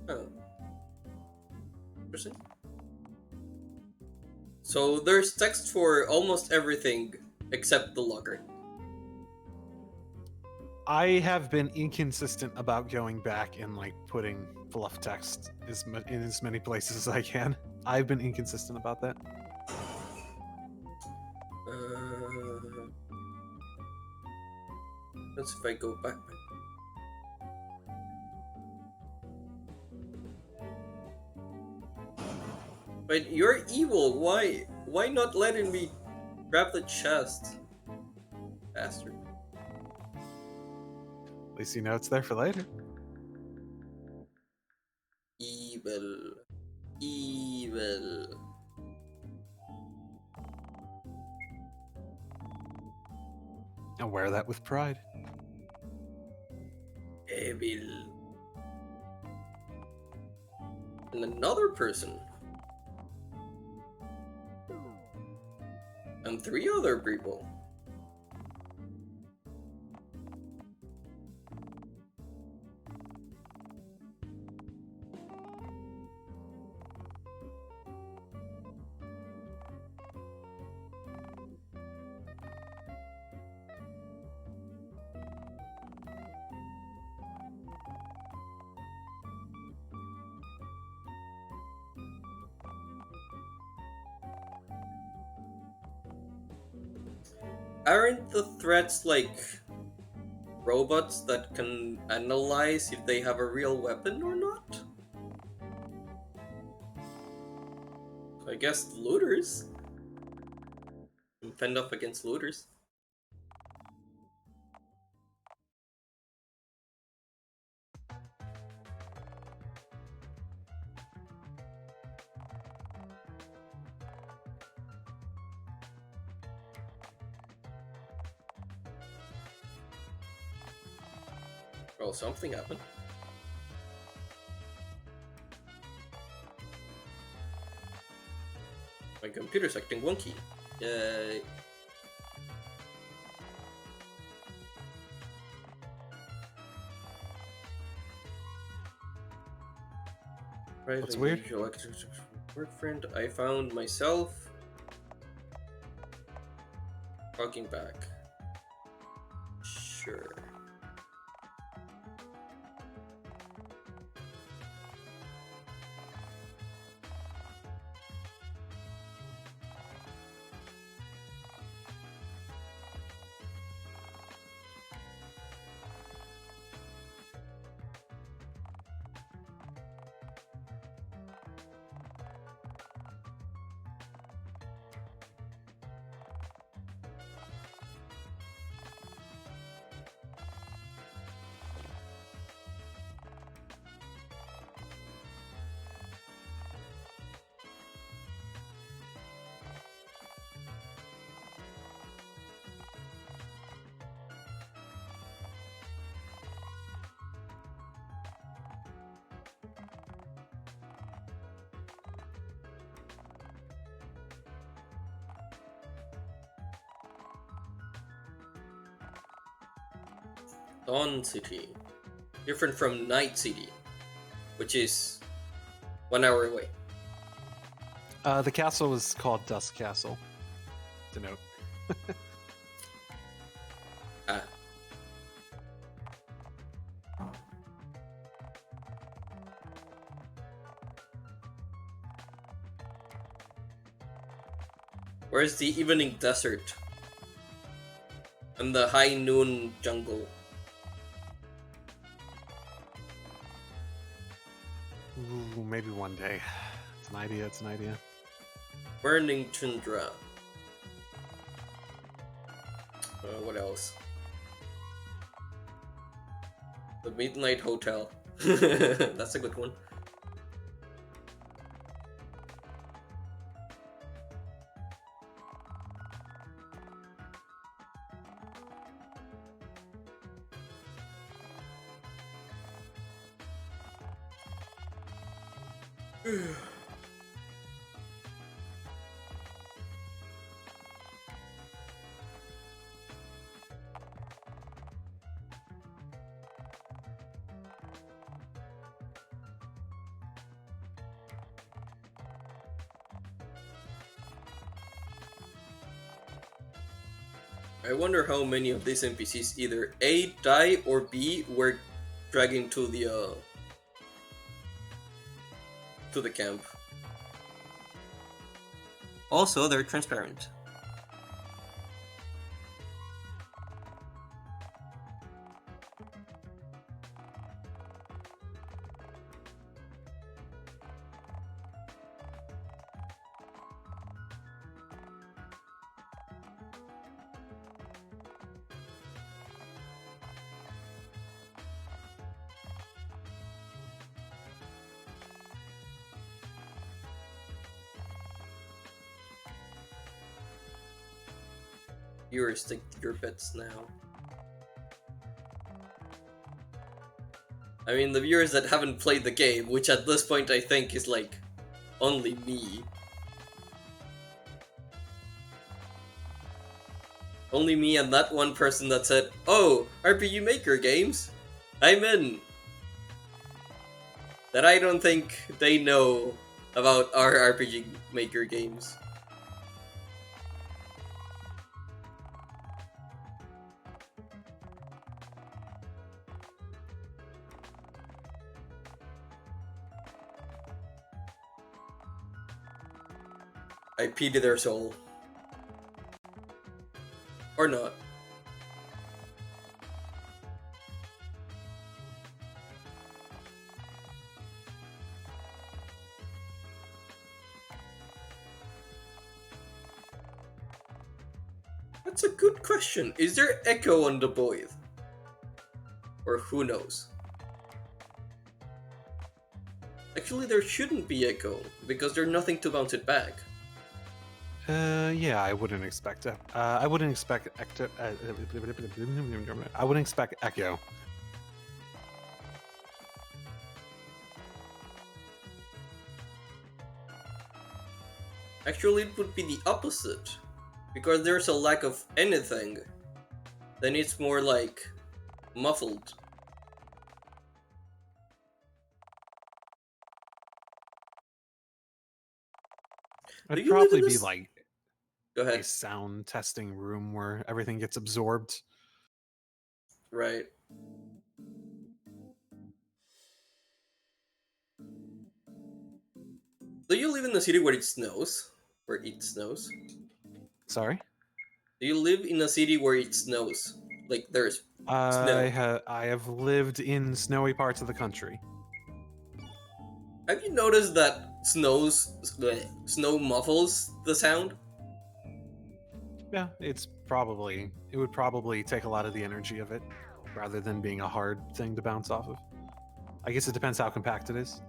Oh. Interesting. So there's text for almost everything except the logger. I have been inconsistent about going back and like putting fluff text in as many places as I can. I've been inconsistent about that. Let's see if I go back. But you're evil. Why not letting me grab the chest? Bastard. At least you know it's there for later. Evil. Evil. I'll wear that with pride. Evil. And another person. And 3 other people. Aren't the threats like robots that can analyze if they have a real weapon or not? I guess looters. Can fend off against looters. Well, something happened. My computer's acting wonky. Yay. Right, What's weird? Work friend. I found myself talking back. Sure. Dawn City. Different from Night City, which is 1 hour away. The castle was called Dusk Castle. To note. Ah. Where's the evening desert? And the high noon jungle? Ooh, maybe one day. It's an idea, it's an idea. Burning tundra. What else? The Midnight Hotel. That's a good one. I wonder how many of these NPCs either A, die, or B, were dragging to the camp. Also, they're transparent. Viewers, stick to your bets now. I mean, the viewers that haven't played the game, which at this point I think is like only me. Only me and that one person that said, "Oh, RPG Maker games, I'm in." That I don't think they know about our RPG Maker games. I pity their soul. Or not. That's a good question. Is there echo on the Boyd? Or who knows? Actually, there shouldn't be echo, because there's nothing to bounce it back. Yeah, I wouldn't expect it. I wouldn't expect I wouldn't expect echo. Actually, it would be the opposite. Because there's a lack of anything. Then it's more like muffled. It'd probably be like Go a ahead. sound testing room where everything gets absorbed. Right. Do you live in a city where it snows? Where it snows? Sorry? Do you live in a city where it snows? Like there's snow. I have lived in snowy parts of the country. Have you noticed that snow muffles the sound? Yeah, it would probably take a lot of the energy of it rather than being a hard thing to bounce off of. I guess it depends how compact it is.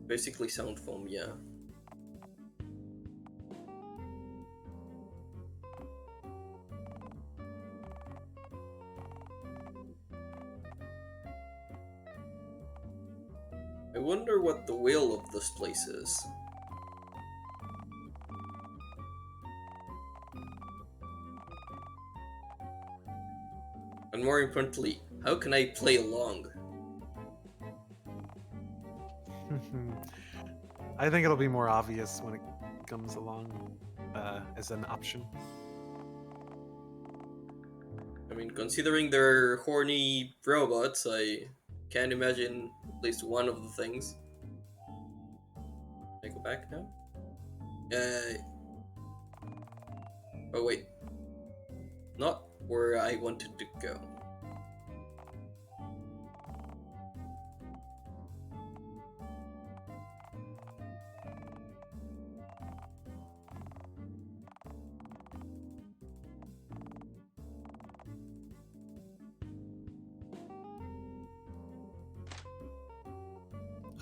Basically sound foam, yeah. I wonder what the wheel of this place is. And more importantly, how can I play along? I think it'll be more obvious when it comes along as an option. I mean, considering they're horny robots, I can't imagine at least one of the things. Can I go back now? Oh wait. Not where I wanted to go.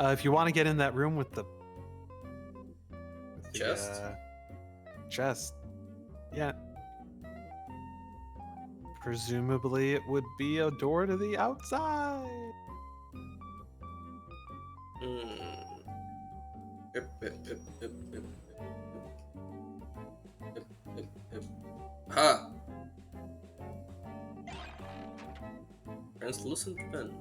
If you want to get in that room with the Chest? Chest, yeah. Presumably, it would be a door to the outside. Ha! Translucent pen.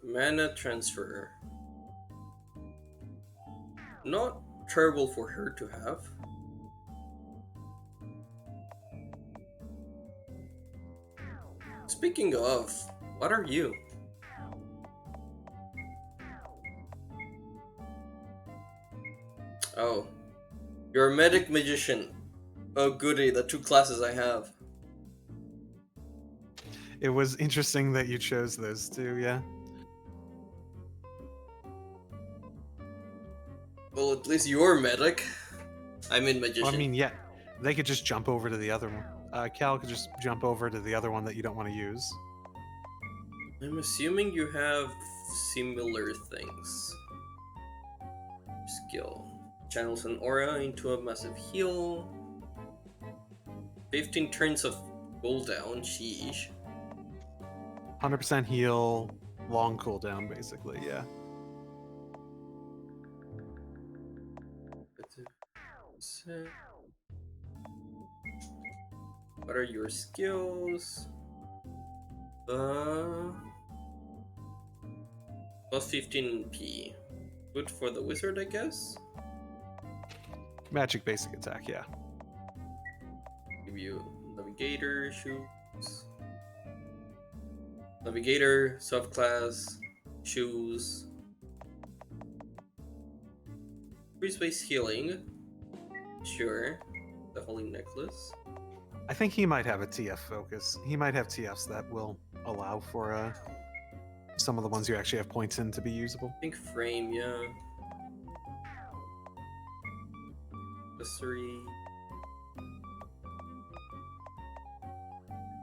Mana transfer. Not terrible for her to have. Speaking of, what are you? Oh, you're a medic magician. Oh goody, the two classes I have. It was interesting that you chose those two, yeah. Well, at least you're medic. I'm in magician. Well, I mean, yeah, they could just jump over to the other one. Cal could just jump over to the other one that you don't want to use. I'm assuming you have similar things. Skill. Channels an aura into a massive heal. 15 turns of cooldown, sheesh. 100% heal, long cooldown, basically, yeah. What are your skills? Plus 15p. Good for the wizard, I guess? Magic basic attack, yeah. Give you navigator, shoes. Navigator, subclass, shoes. Free space healing. Sure. The holy necklace. I think he might have a TF focus. He might have TFs that will allow for some of the ones you actually have points in to be usable. I think frame, yeah. Accessory.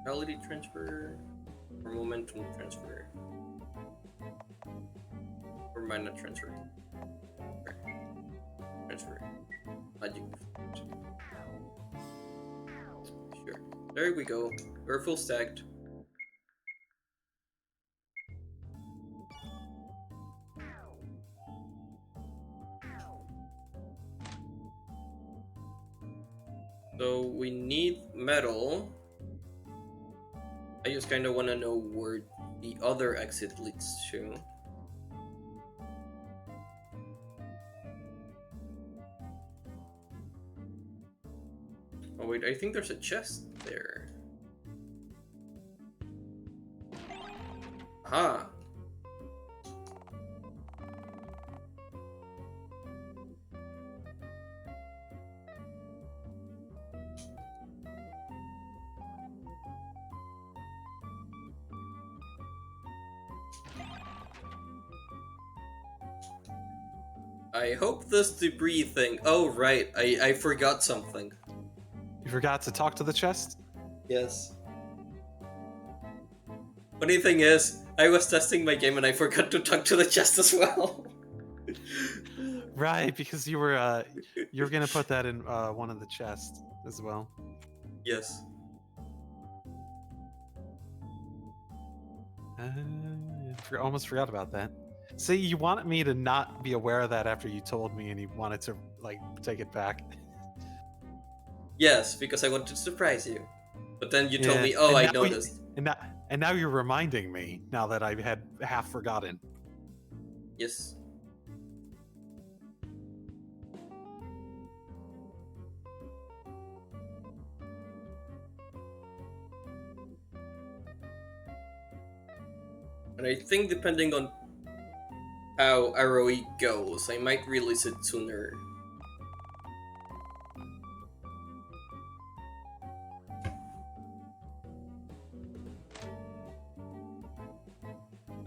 Reality transfer. Or momentum transfer. Or mana transfer. Transfer. Magic. There we go. We're full stacked. So we need metal. I just kind of want to know where the other exit leads to. Oh wait, I think there's a chest there. Aha! I hope this debris thing... Oh right, I forgot something. You forgot to talk to the chest? Yes. Funny thing is, I was testing my game and I forgot to talk to the chest as well. Right, because you were gonna put that in one of the chests as well. Yes. Almost forgot about that. See, you wanted me to not be aware of that after you told me, and you wanted to like take it back. Yes, because I wanted to surprise you. But then you told Yeah, me, oh, and I now noticed. And now you're reminding me, now that I had half forgotten. Yes. And I think depending on how ROE goes, I might release it sooner.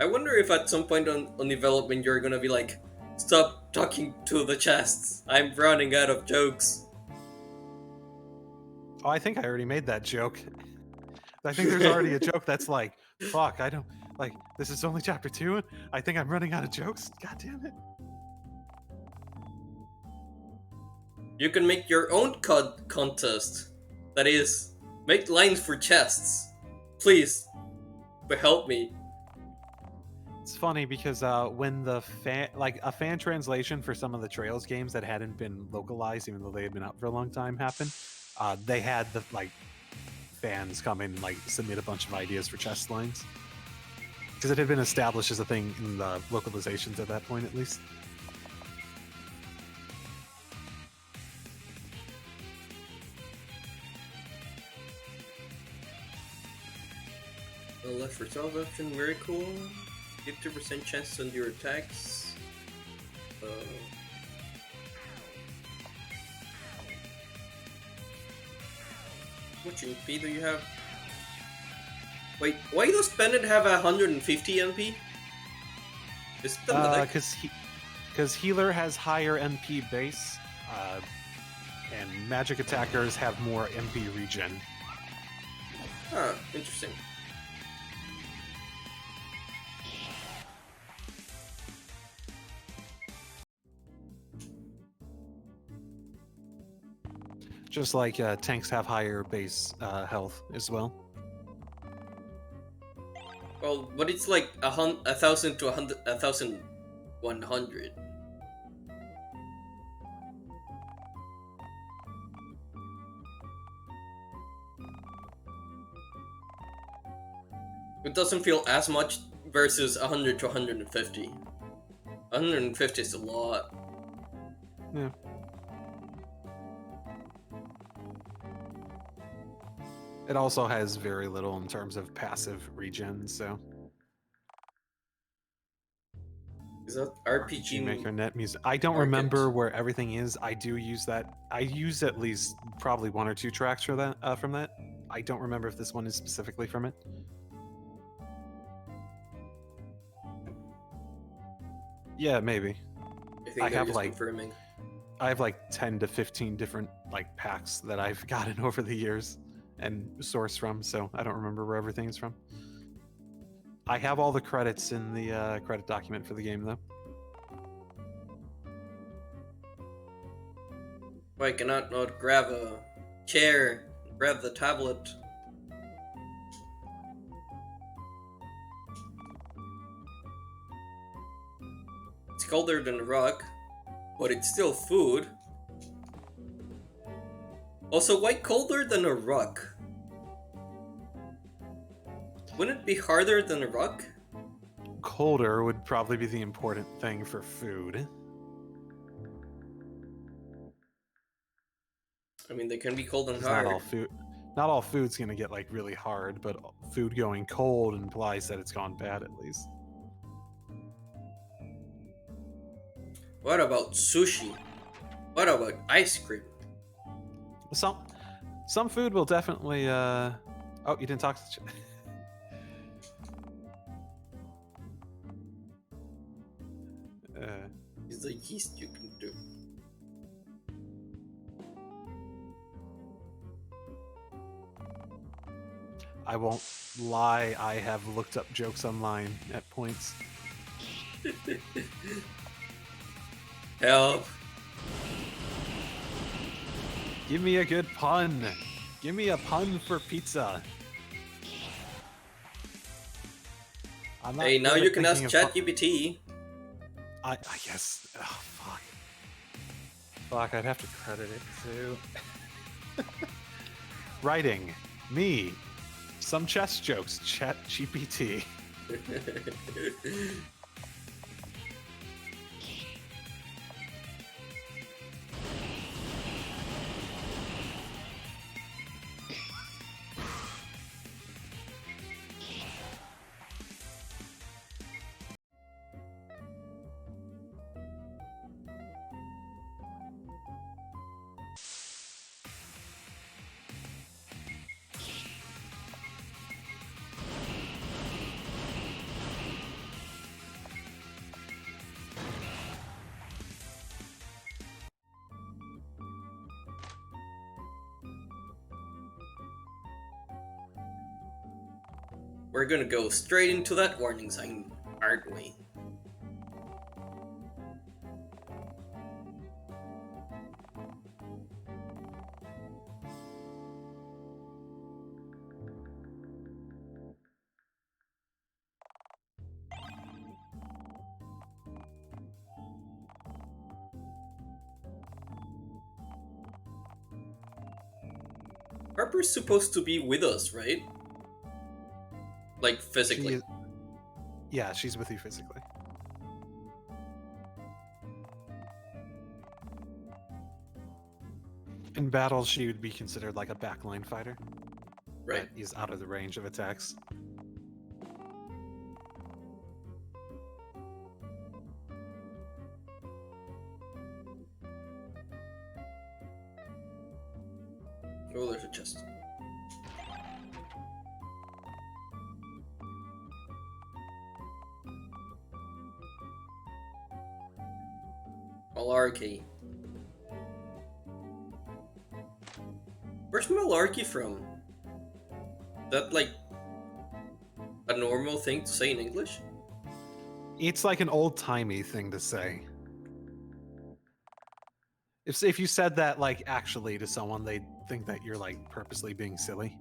I wonder if at some point on development you're gonna be like, stop talking to the chests. I'm running out of jokes. Oh, I think I already made that joke. I think there's already a joke that's like, fuck, I don't, like, this is only chapter 2, and I think I'm running out of jokes? God damn it. You can make your own contest. That is, make lines for chests. Please, but help me. It's funny because when the a fan translation for some of the Trails games that hadn't been localized, even though they had been out for a long time, happened, they had the fans come in and submit a bunch of ideas for chest lines because it had been established as a thing in the localizations at that point, at least. The left resolve option, very cool. 50% chance on your attacks. How much MP do you have? Wait, why does Bennett have 150 MP? Is it the medic? Because healer has higher MP base, and magic attackers have more MP regen. Huh, interesting. Just like tanks have higher base health as well. Well, but it's like 1,000 to 1,100. It doesn't feel as much versus 100 to 150. 150 is a lot. Yeah. It also has very little in terms of passive regen, so. Is that RPG Maker net music? I don't remember where everything is. I do use that. I use at least probably 1 or 2 tracks for that from that. I don't remember if this one is specifically from it. Yeah, maybe. I have confirming. I have 10 to 15 different packs that I've gotten over the years and sourced from, so I don't remember where everything is from. I have all the credits in the credit document for the game, though. I cannot not grab a chair, grab the tablet. It's colder than a rock, but it's still food. Also, why colder than a rock? Wouldn't it be harder than a rock? Colder would probably be the important thing for food. I mean, they can be cold and Not hard. all food's gonna get like really hard, but food going cold implies that it's gone bad at least. What about sushi? What about ice cream? Some food will definitely. Oh, you didn't talk to. It's the least you can do. I won't lie. I have looked up jokes online at points. Help! Give me a good pun. Give me a pun for pizza. Hey, now you can ask ChatGPT. I guess. Oh, fuck. Fuck, I'd have to credit it too. Writing. Me. Some chess jokes. ChatGPT. We're gonna go straight into that warning sign, aren't we? Harper's supposed to be with us, right? Like, physically. Yeah, she's with you physically. In battle, she would be considered like a backline fighter. Right. He's out of the range of attacks. Oh, there's a chest. Malarkey. Where's Malarkey from? Is that like a normal thing to say in English? It's like an old-timey thing to say. If you said that like actually to someone, they'd think that you're like purposely being silly.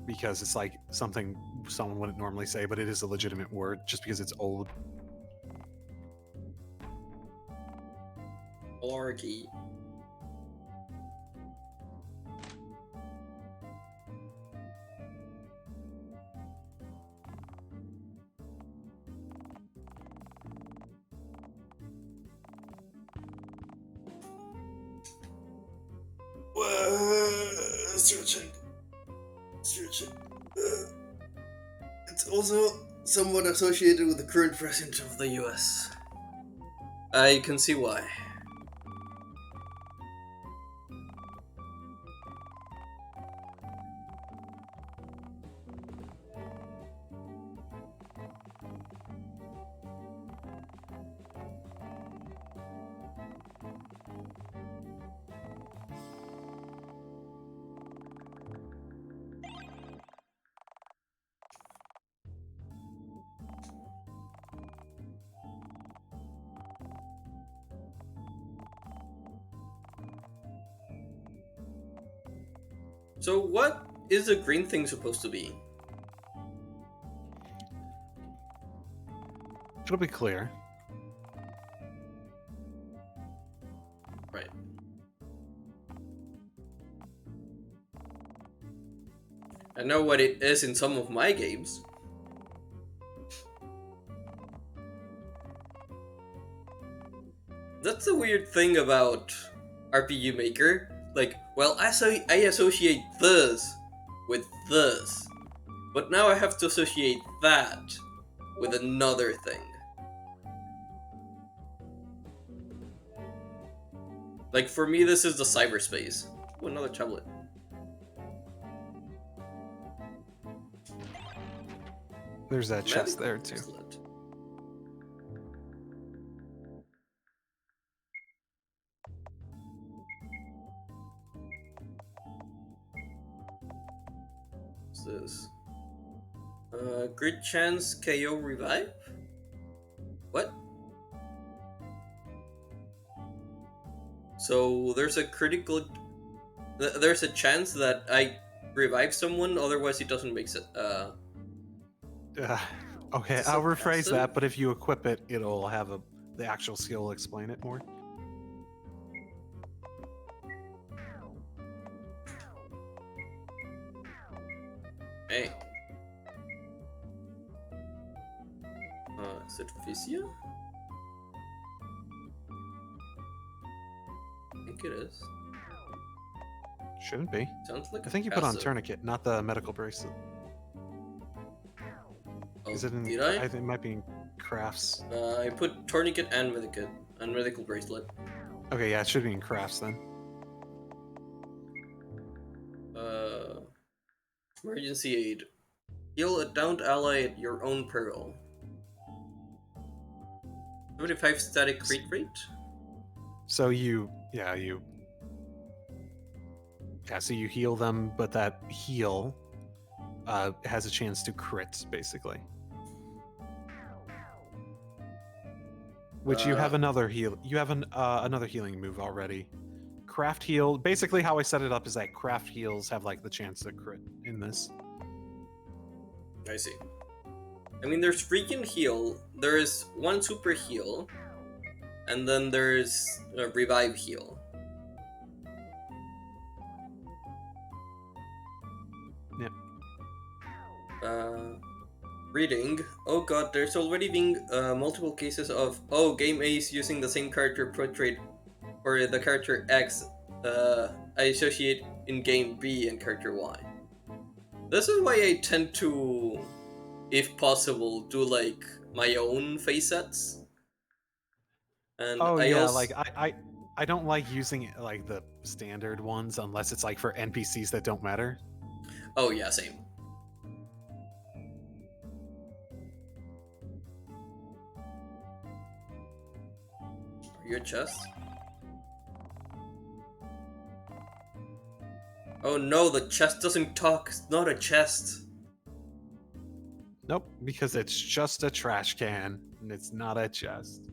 Because it's like something someone wouldn't normally say, but it is a legitimate word just because it's old. Malarkey. Searching. It's also somewhat associated with the current president of the US. I can see why. So what is the green thing supposed to be? It'll be clear. Right. I know what it is in some of my games. That's the weird thing about RPG Maker. Like, well, I associate this with this, but now I have to associate that with another thing. Like, for me, this is the cyberspace. Oh, another tablet. There's that chest there, too. Excellent. What's this? Grid chance KO revive? What? So there's a there's a chance that I revive someone, otherwise it doesn't make sense. Okay, I'll rephrase that, but if you equip it, it'll have the actual skill will explain it more. Hey. Is it Physia? I think it is. Shouldn't be. Sounds like I think you put on tourniquet, not the medical bracelet. Oh, Is it in? did I? think it might be in crafts. I put tourniquet and medical bracelet. Okay, yeah, it should be in crafts then. Emergency aid. Heal a downed ally at your own peril. 75 static crit rate? So you heal them, but that heal has a chance to crit, basically. Which you have another heal. You have another healing move already. Craft heal. Basically, how I set it up is that craft heals have like the chance to crit in this. I see. I mean, there's freaking heal. There is one super heal, and then there's a revive heal. Yep. Reading. Oh god, there's already been multiple cases of game A is using the same character portrait for the character X I associate in game B and character Y. This is why I tend to, if possible, do like my own face sets. And I don't like using like the standard ones unless it's like for NPCs that don't matter. Oh yeah, same. Are you a chest? Oh no, the chest doesn't talk. It's not a chest. Nope, because it's just a trash can, and it's not a chest.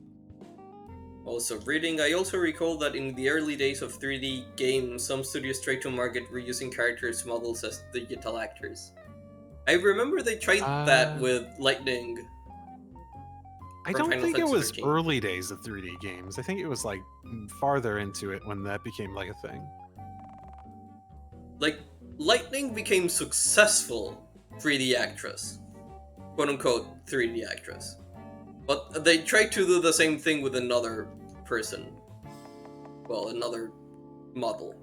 Also, reading, I also recall that in the early days of 3D games, some studios tried to market reusing characters' models as digital actors. I remember they tried that with Lightning. I don't think it was early days of 3D games. I think it was like farther into it when that became like a thing. Like, Lightning became successful 3D actress. Quote unquote 3D actress. But they tried to do the same thing with another person. Well, another model.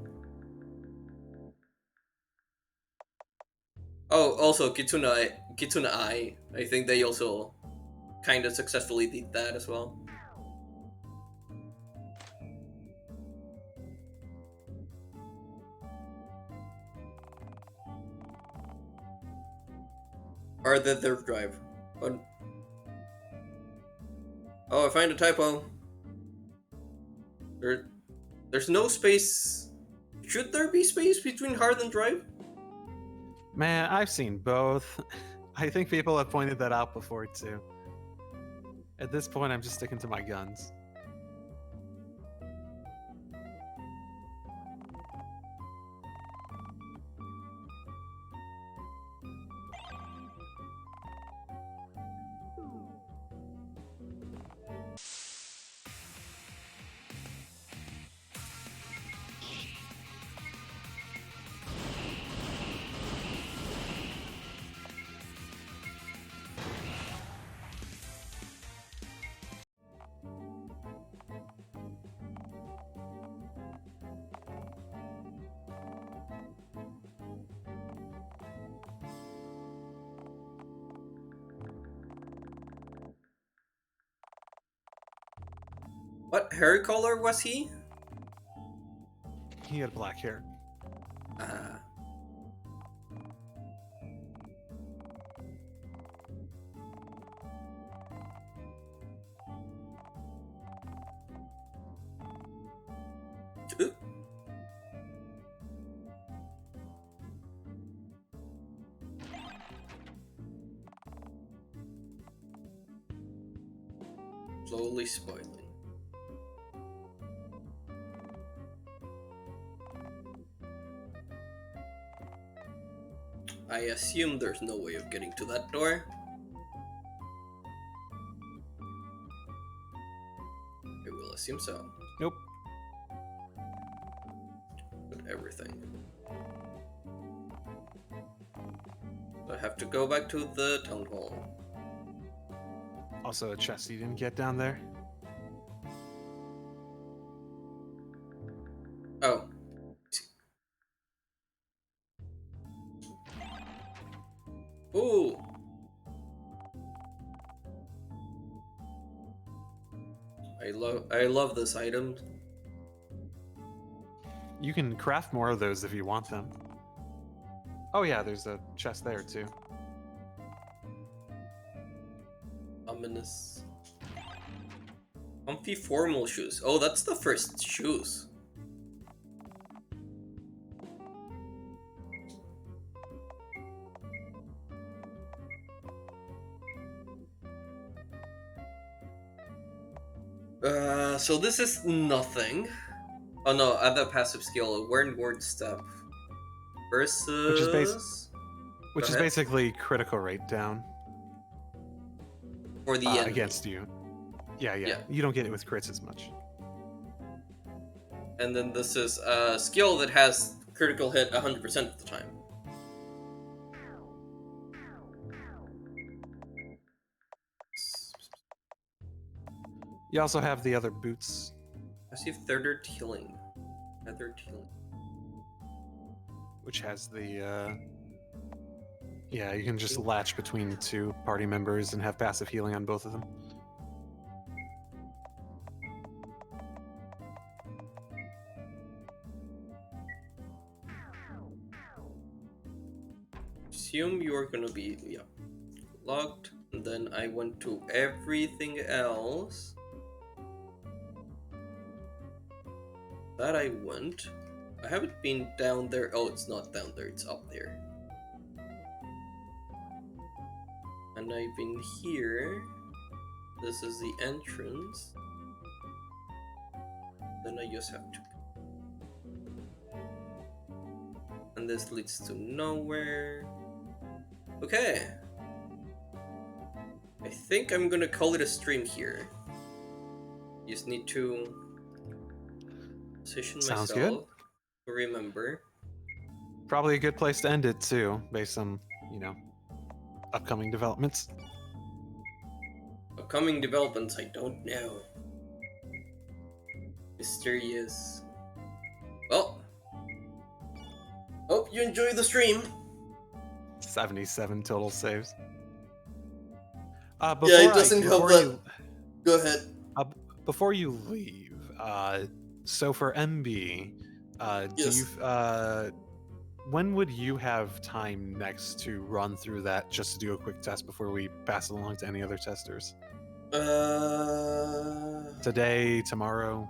Oh, also Kitsune Eye. I think they also kind of successfully did that as well. Or the third drive. But... oh, I find a typo. There's no space. Should there be space between hard and drive? Man, I've seen both. I think people have pointed that out before too. At this point, I'm just sticking to my guns. What hair color was he? He had black hair. Ah. Ooh. Slowly spoiling. I assume there's no way of getting to that door. I will assume so. Nope. But everything. So I have to go back to the town hall. Also, a chest you didn't get down there. Oh. Ooh. I love this item. You can craft more of those if you want them. Oh yeah, there's a chest there too. Ominous. Comfy formal shoes. Oh, that's the first shoes. So this is nothing. Oh no, other passive skill, a word step. Versus... Which is basically critical rate down. For the enemy. Against you. Yeah. You don't get it with crits as much. And then this is a skill that has critical hit 100% of the time. You also have the other boots. Passive feathered healing. Feathered healing. Which has the, yeah, you can just latch between two party members and have passive healing on both of them. Assume you're gonna be, logged. And then I went to everything else. That I went. I haven't been down there. Oh, it's not down there, it's up there. And I've been here. This is the entrance. Then I just have to. And this leads to nowhere. Okay. I think I'm gonna call it a stream here. Just need to position myself. Sounds good. To remember. Probably a good place to end it too, based on, upcoming developments. Upcoming developments, I don't know. Mysterious. Well, hope you enjoy the stream. 77 total saves. It doesn't help that. Go ahead. Before you leave, so for MB, yes. When would you have time next to run through that just to do a quick test before we pass it along to any other testers? Today, tomorrow?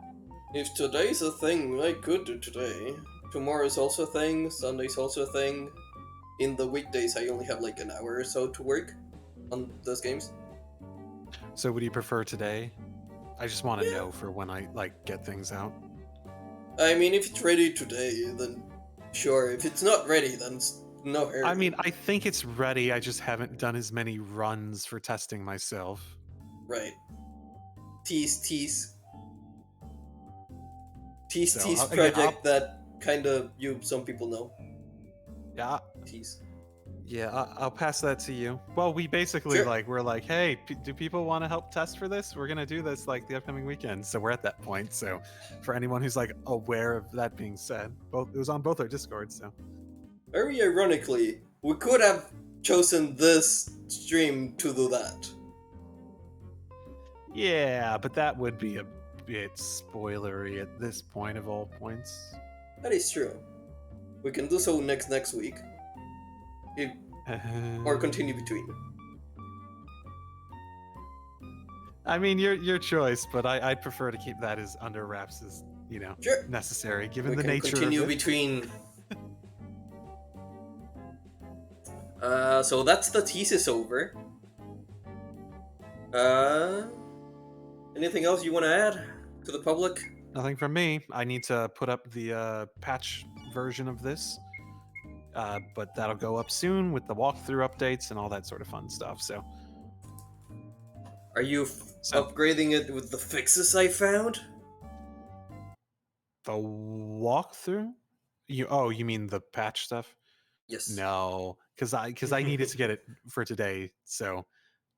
If today's a thing, I could do today. Tomorrow's also a thing, Sunday's also a thing. In the weekdays, I only have like an hour or so to work on those games. So would you prefer today? I just want to know for when I get things out. I mean, if it's ready today, then sure. If it's not ready, then it's no hurry. I mean, I think it's ready. I just haven't done as many runs for testing myself. Right. Tease So, project that kind of some people know. Yeah. Tease. Yeah, I'll pass that to you. Well, we basically Sure. we're like, hey, do people want to help test for this? We're gonna do this the upcoming weekend, so we're at that point. So, for anyone who's aware of that being said, it was on both our Discords. So, very ironically, we could have chosen this stream to do that. yeah, but that would be a bit spoilery at this point of all points. That is true. We can do so next week. If, or continue between. I mean, your choice, but I'd prefer to keep that as under wraps as Sure. necessary, given We the can nature continue of it. between. So that's the thesis over. Anything else you want to add to the public? Nothing from me. I need to put up the patch version of this, but that'll go up soon with the walkthrough updates and all that sort of fun stuff. So, Are you so upgrading it with the fixes I found? the walkthrough? You mean the patch stuff? Yes. No, because I needed to get it for today, so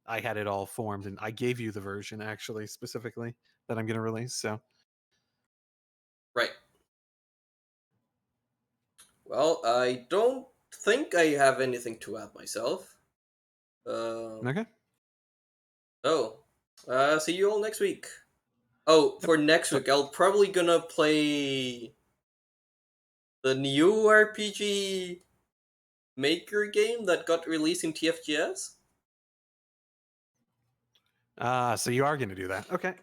I had it all formed, and I gave you the version actually specifically that I'm going to release. So, Right. Well, I don't think I have anything to add myself. okay. Oh, see you all next week. Oh, Yep. for next So, week, I'll probably gonna play the new RPG Maker game that got released in TFGS. so you are going to do that? Okay.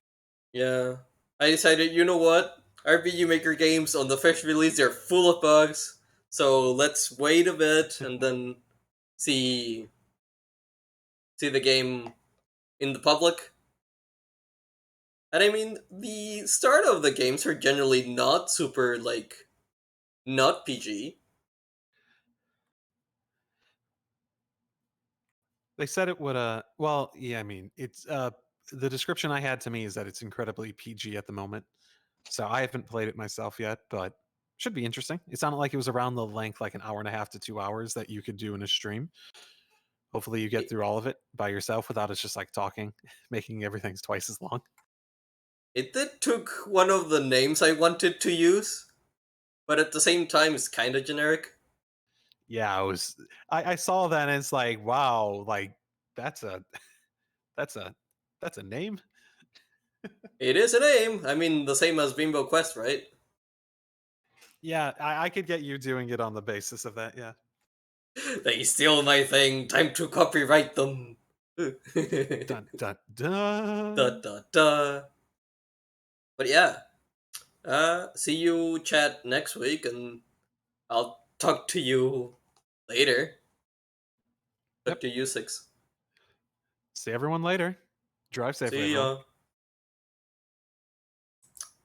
Yeah, I decided. You know what? RPG Maker games on the first release they're full of bugs. So let's wait a bit and then see the game in the public. And I mean, the start of the games are generally not super not PG. They said it would. Well, yeah. I mean, it's the description I had to me is that it's incredibly PG at the moment. So I haven't played it myself yet, but should be interesting. It sounded like it was around the length, like an hour and a half to 2 hours, that you could do in a stream. Hopefully, you get It, through all of it by yourself without us just like talking, making everything twice as long. it did took one of the names I wanted to use, but at the same time, it's kind of generic. Yeah, I was. I saw that and it's like, wow, like that's a that's a that's a name. It is a name. I mean, the same as Bimbo Quest, right? Yeah, I could get you doing it on the basis of that. Yeah. They steal my thing. Time to copyright them. Da Dun dun dun. da da. But yeah, see you chat next week, and I'll talk to you later. Talk Yep. to you six. See everyone later. Drive safely, See everyone. ya.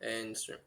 And stream.